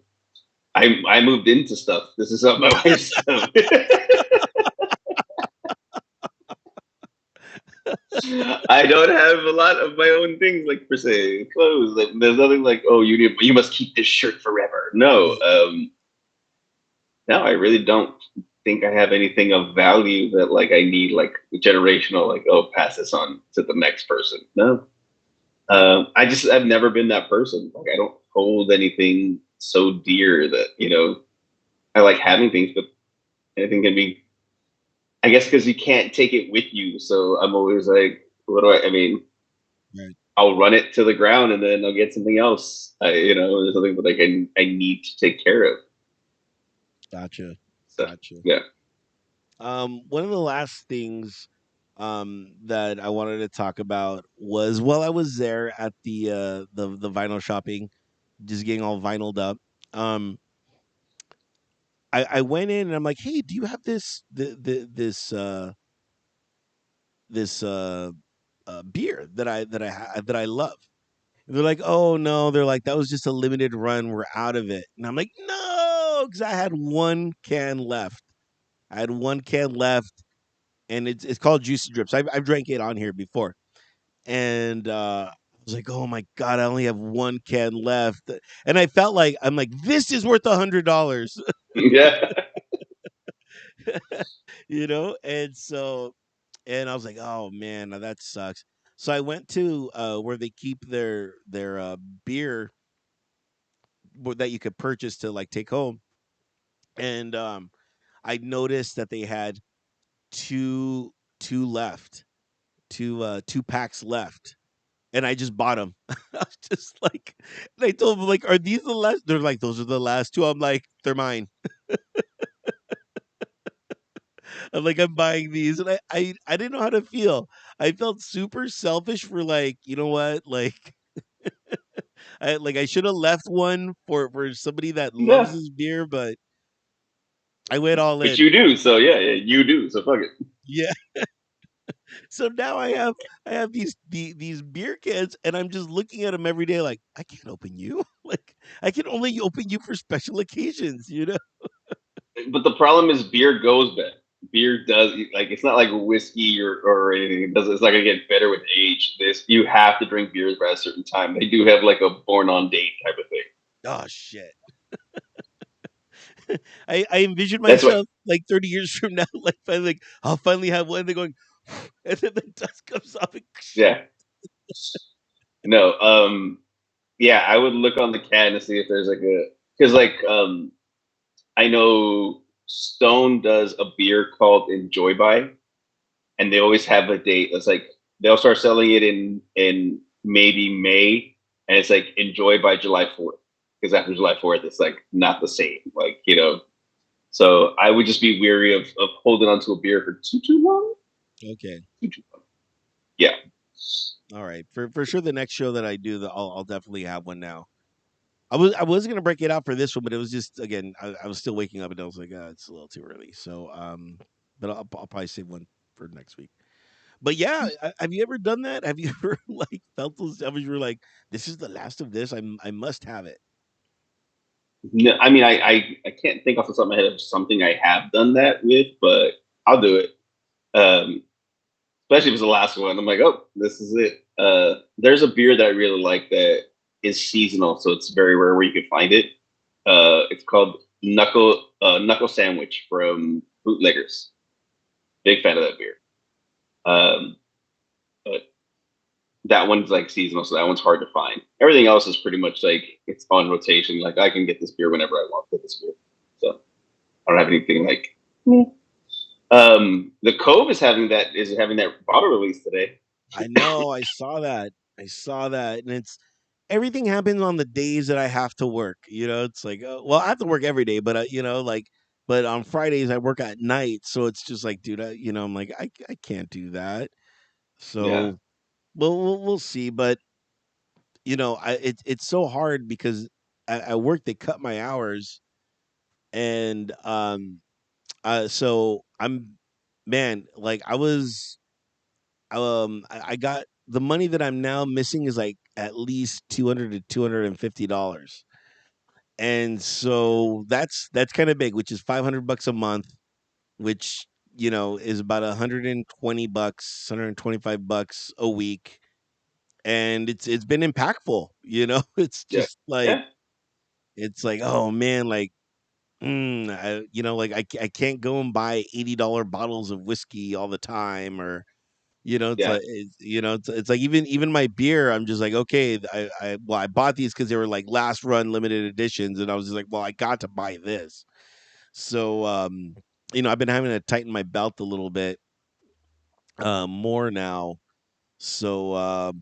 I moved into stuff. This is not my wife's stuff. I don't have a lot of my own things like per se clothes. Like, there's nothing like, oh, you must keep this shirt forever. No, no, I really don't think I have anything of value that like I need like generational like, oh, pass this on to the next person. No, I've never been that person. Like I don't hold anything so dear that I like having things, but anything can be. I guess because you can't take it with you, so I'm always like, what do I? I mean, Right. I'll run it to the ground and then I'll get something else. Something that I need to take care of. Gotcha. So Gotcha. yeah. One of the last things that I wanted to talk about was while I was there at the vinyl shopping, just getting all vinyled up. Um, I went in and I'm like, hey, do you have this beer that I love? And they're like, oh no, they're like that was just a limited run. We're out of it. And I'm like, no, because I had one can left. I had one can left, and it's called Juicy Drips. I've drank it on here before, and I was like, oh my god, I only have one can left, and I felt like I'm like this is worth $100, Yeah. and so and I was like, oh man, now that sucks. So I went to where they keep their beer that you could purchase to like take home, and I noticed that they had two left, two packs left, and I just bought them. I was just like, and I told them like, "Are these the last?" They're like, "Those are the last two." I'm like, "They're mine." I'm like, "I'm buying these," and I didn't know how to feel. I felt super selfish for like, you know what, like. I should have left one for somebody that loves Yeah. this beer, but I went all But in. you do, so yeah, yeah, you do. So fuck it. Yeah. So now I have these beer cans, and I'm just looking at them every day like I can't open you. Like I can only open you for special occasions. But the problem is beer goes bad. Beer does like it's not like whiskey or anything. It does it's not gonna get better with age. This you have to drink beers by a certain time. They do have like a born on date type of thing. Oh shit. I envision That's what myself like 30 years from now, like finally like I'll finally have one. They're going, and then the dust comes off. And, yeah. No, yeah, I would look on the can to see if there's like a because I know Stone does a beer called Enjoy By, and they always have a date. It's like they'll start selling it in maybe May, and it's like Enjoy by July 4th because after July 4th, it's like not the same. So I would just be weary of holding on to a beer for too long. okay. Too long. Yeah, All right. For sure the next show that I do, I'll definitely have one now. I was gonna break it out for this one, but it was just again I was still waking up and I was like, it's a little too early. So but I'll probably save one for next week. But yeah, have you ever done that? Have you ever like felt those times you were like, this is the last of this. I must have it. no, I mean I can't think off the top of my head of something I have done that with, but I'll do it. Especially if it's the last one. I'm like, oh, this is it. There's a beer that I really like that is seasonal, so it's very rare where you can find it. It's called Knuckle Sandwich from Bootleggers. Big fan of that beer. Um, but that one's like seasonal, so that one's hard to find. Everything else is pretty much like it's on rotation. Like I can get this beer whenever I want to get this beer. So I don't have anything like. The Cove is having that bottle release today. I know. I saw that. I saw that, and it's everything happens on the days that I have to work. It's like, well, I have to work every day, but like, but on Fridays I work at night, so it's just like, dude, I'm like, I can't do that. Yeah. So, well, we'll see. But it's so hard because at work they cut my hours, and so I'm, man, like I got the money that I'm now missing is like at least 200 to $250, and so that's kind of big, which is $500 a month, which is about $120, $125 a week, and it's been impactful. It's Yeah. just like Yeah. it's like, oh man, like like I can't go and buy $80 bottles of whiskey all the time, or it's Yeah. like it's like even my beer. I'm just like, okay, I bought these because they were like last run limited editions, and I was just like, well, I got to buy this. So I've been having to tighten my belt a little bit more now. So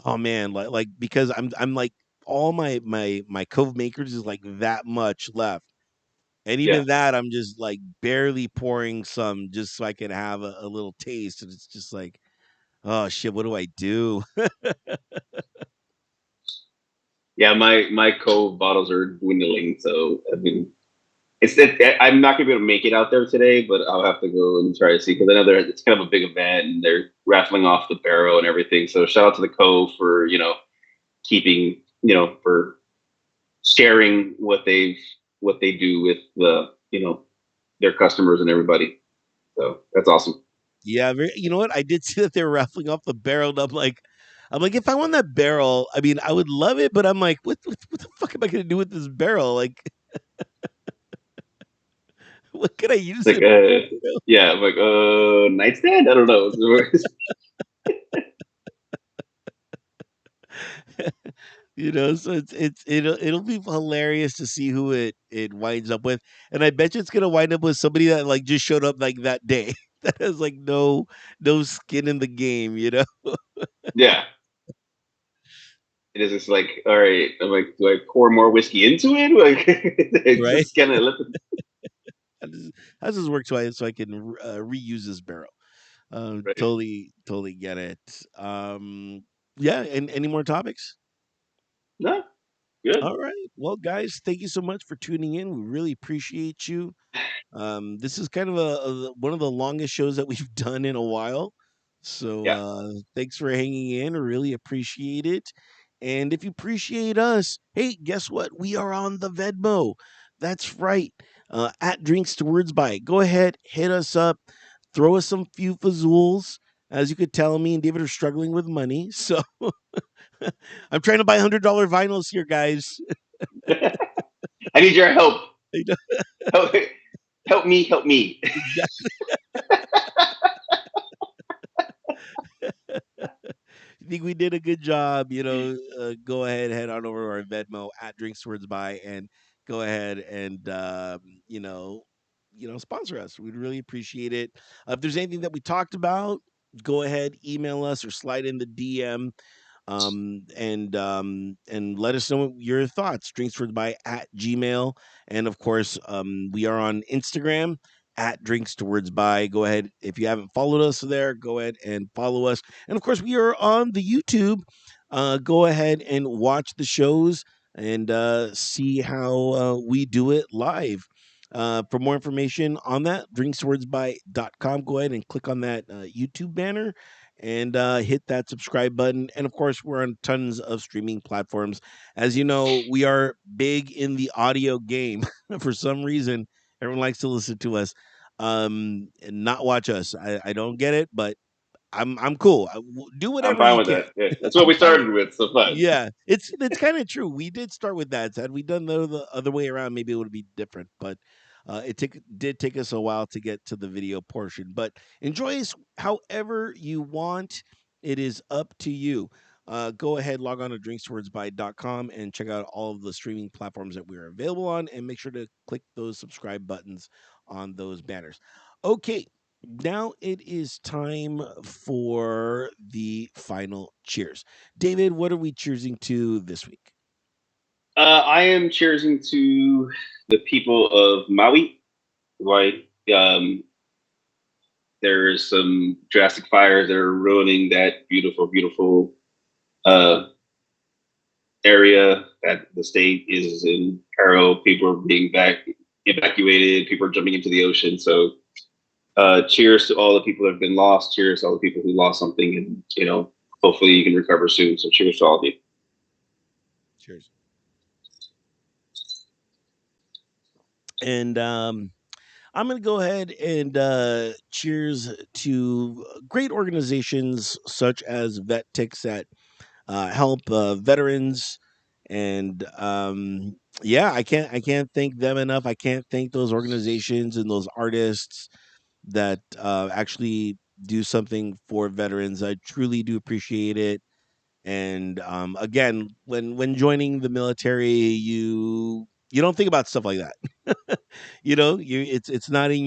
oh man, like because I'm like all my Cove Makers is like that much left. And Yeah. even that, I'm just like barely pouring some just so I can have a little taste. And it's just like, oh shit, what do I do? Yeah. My Cove bottles are dwindling, so I mean, I'm not gonna be able to make it out there today, but I'll have to go and try to see because I know it's kind of a big event and they're raffling off the barrel and everything. So shout out to the Cove for keeping for sharing what they do with their customers and everybody. So that's awesome. Yeah, you know what? I did see that they were raffling off the barrel, and I'm like, if I won that barrel, I mean, I would love it, but I'm like, what the fuck am I gonna do with this barrel? Like, what can I use It's like it yeah, I'm like nightstand. I don't know. for? So it'll be hilarious to see who it winds up with, and I bet you it's gonna wind up with somebody that like just showed up like that day that has like no skin in the game. Yeah, it is just like all right. I'm like, do I pour more whiskey into it? Like, it's Right? just kind of let the How does this work so I can reuse this barrel? right. Totally get it. Yeah, and any more topics? No, good. All right. Well, guys, thank you so much for tuning in. We really appreciate you. This is kind of one of the longest shows that we've done in a while. So Yeah, thanks for hanging in. I really appreciate it. And if you appreciate us, hey, guess what? We are on the Venmo. That's right. At Drinks to Words By. Go ahead, hit us up, throw us some few fazools. As you could tell, me and David are struggling with money. So I'm trying to buy $100 vinyls here, guys. I need your help. You know, Help, help me. Help me. exactly. Think we did a good job. Go ahead, head on over to our Venmo at Drinks Words By, and go ahead and sponsor us. We'd really appreciate it. If there's anything that we talked about, go ahead, email us or slide in the DM, and let us know your thoughts. Drinksword by at Gmail, and of course, we are on Instagram at Drinks Towards By. Go ahead, if you haven't followed us there, go ahead and follow us. And of course, we are on the YouTube. Go ahead and watch the shows and see how we do it live. For more information on that, drinkswordsby.com. Go ahead and click on that YouTube banner and hit that subscribe button. And of course, we're on tons of streaming platforms. As you know, we are big in the audio game. For some reason, everyone likes to listen to us, and not watch us. I don't get it, but I'm cool. Do I'm whatever fine you with can. that. Yeah, that's what I'm we fine with started with. So fun. yeah, it's kind of true. We did start with that. Had we done the other way around, maybe it would be different. But did take us a while to get to the video portion. But enjoy us however you want. It is up to you. Go ahead, log on to drinkswordsby.com and check out all of the streaming platforms that we are available on, and make sure to click those subscribe buttons on those banners. Okay, now it is time for the final cheers. David, what are we cheersing to this week? I am cheersing to the people of Maui. Right. There's some drastic fires that are ruining that beautiful, beautiful uh, area that the state is in peril. People are being evacuated. People are jumping into the ocean. So, cheers to all the people that have been lost. Cheers to all the people who lost something, and hopefully you can recover soon. So, cheers to all of you. Cheers. And I'm going to go ahead and cheers to great organizations such as Vet Tix that help veterans. And yeah, I can't thank them enough. I can't thank those organizations and those artists that actually do something for veterans. I truly do appreciate it. And again, when joining the military, you don't think about stuff like that. It's not in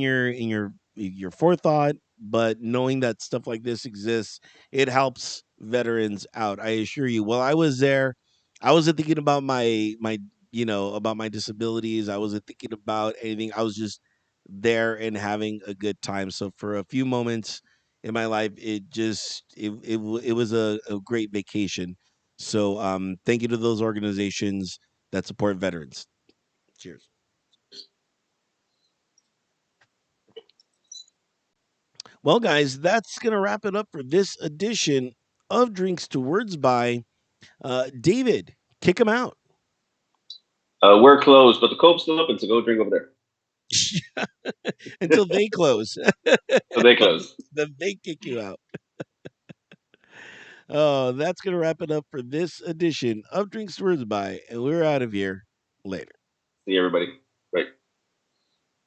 your forethought, but knowing that stuff like this exists, it helps veterans out. I assure you. While I was there, I wasn't thinking about my disabilities. I wasn't thinking about anything. I was just there and having a good time. So for a few moments in my life, it was a great vacation. So thank you to those organizations that support veterans. Cheers. Well, guys, that's going to wrap it up for this edition of Drinks to Words by David. Kick him out. We're closed, but the Cope's still open, so go drink over there. Until they close. So they close. Then they kick you out. Oh, that's going to wrap it up for this edition of Drinks to Words by, and we're out of here later. See you, everybody.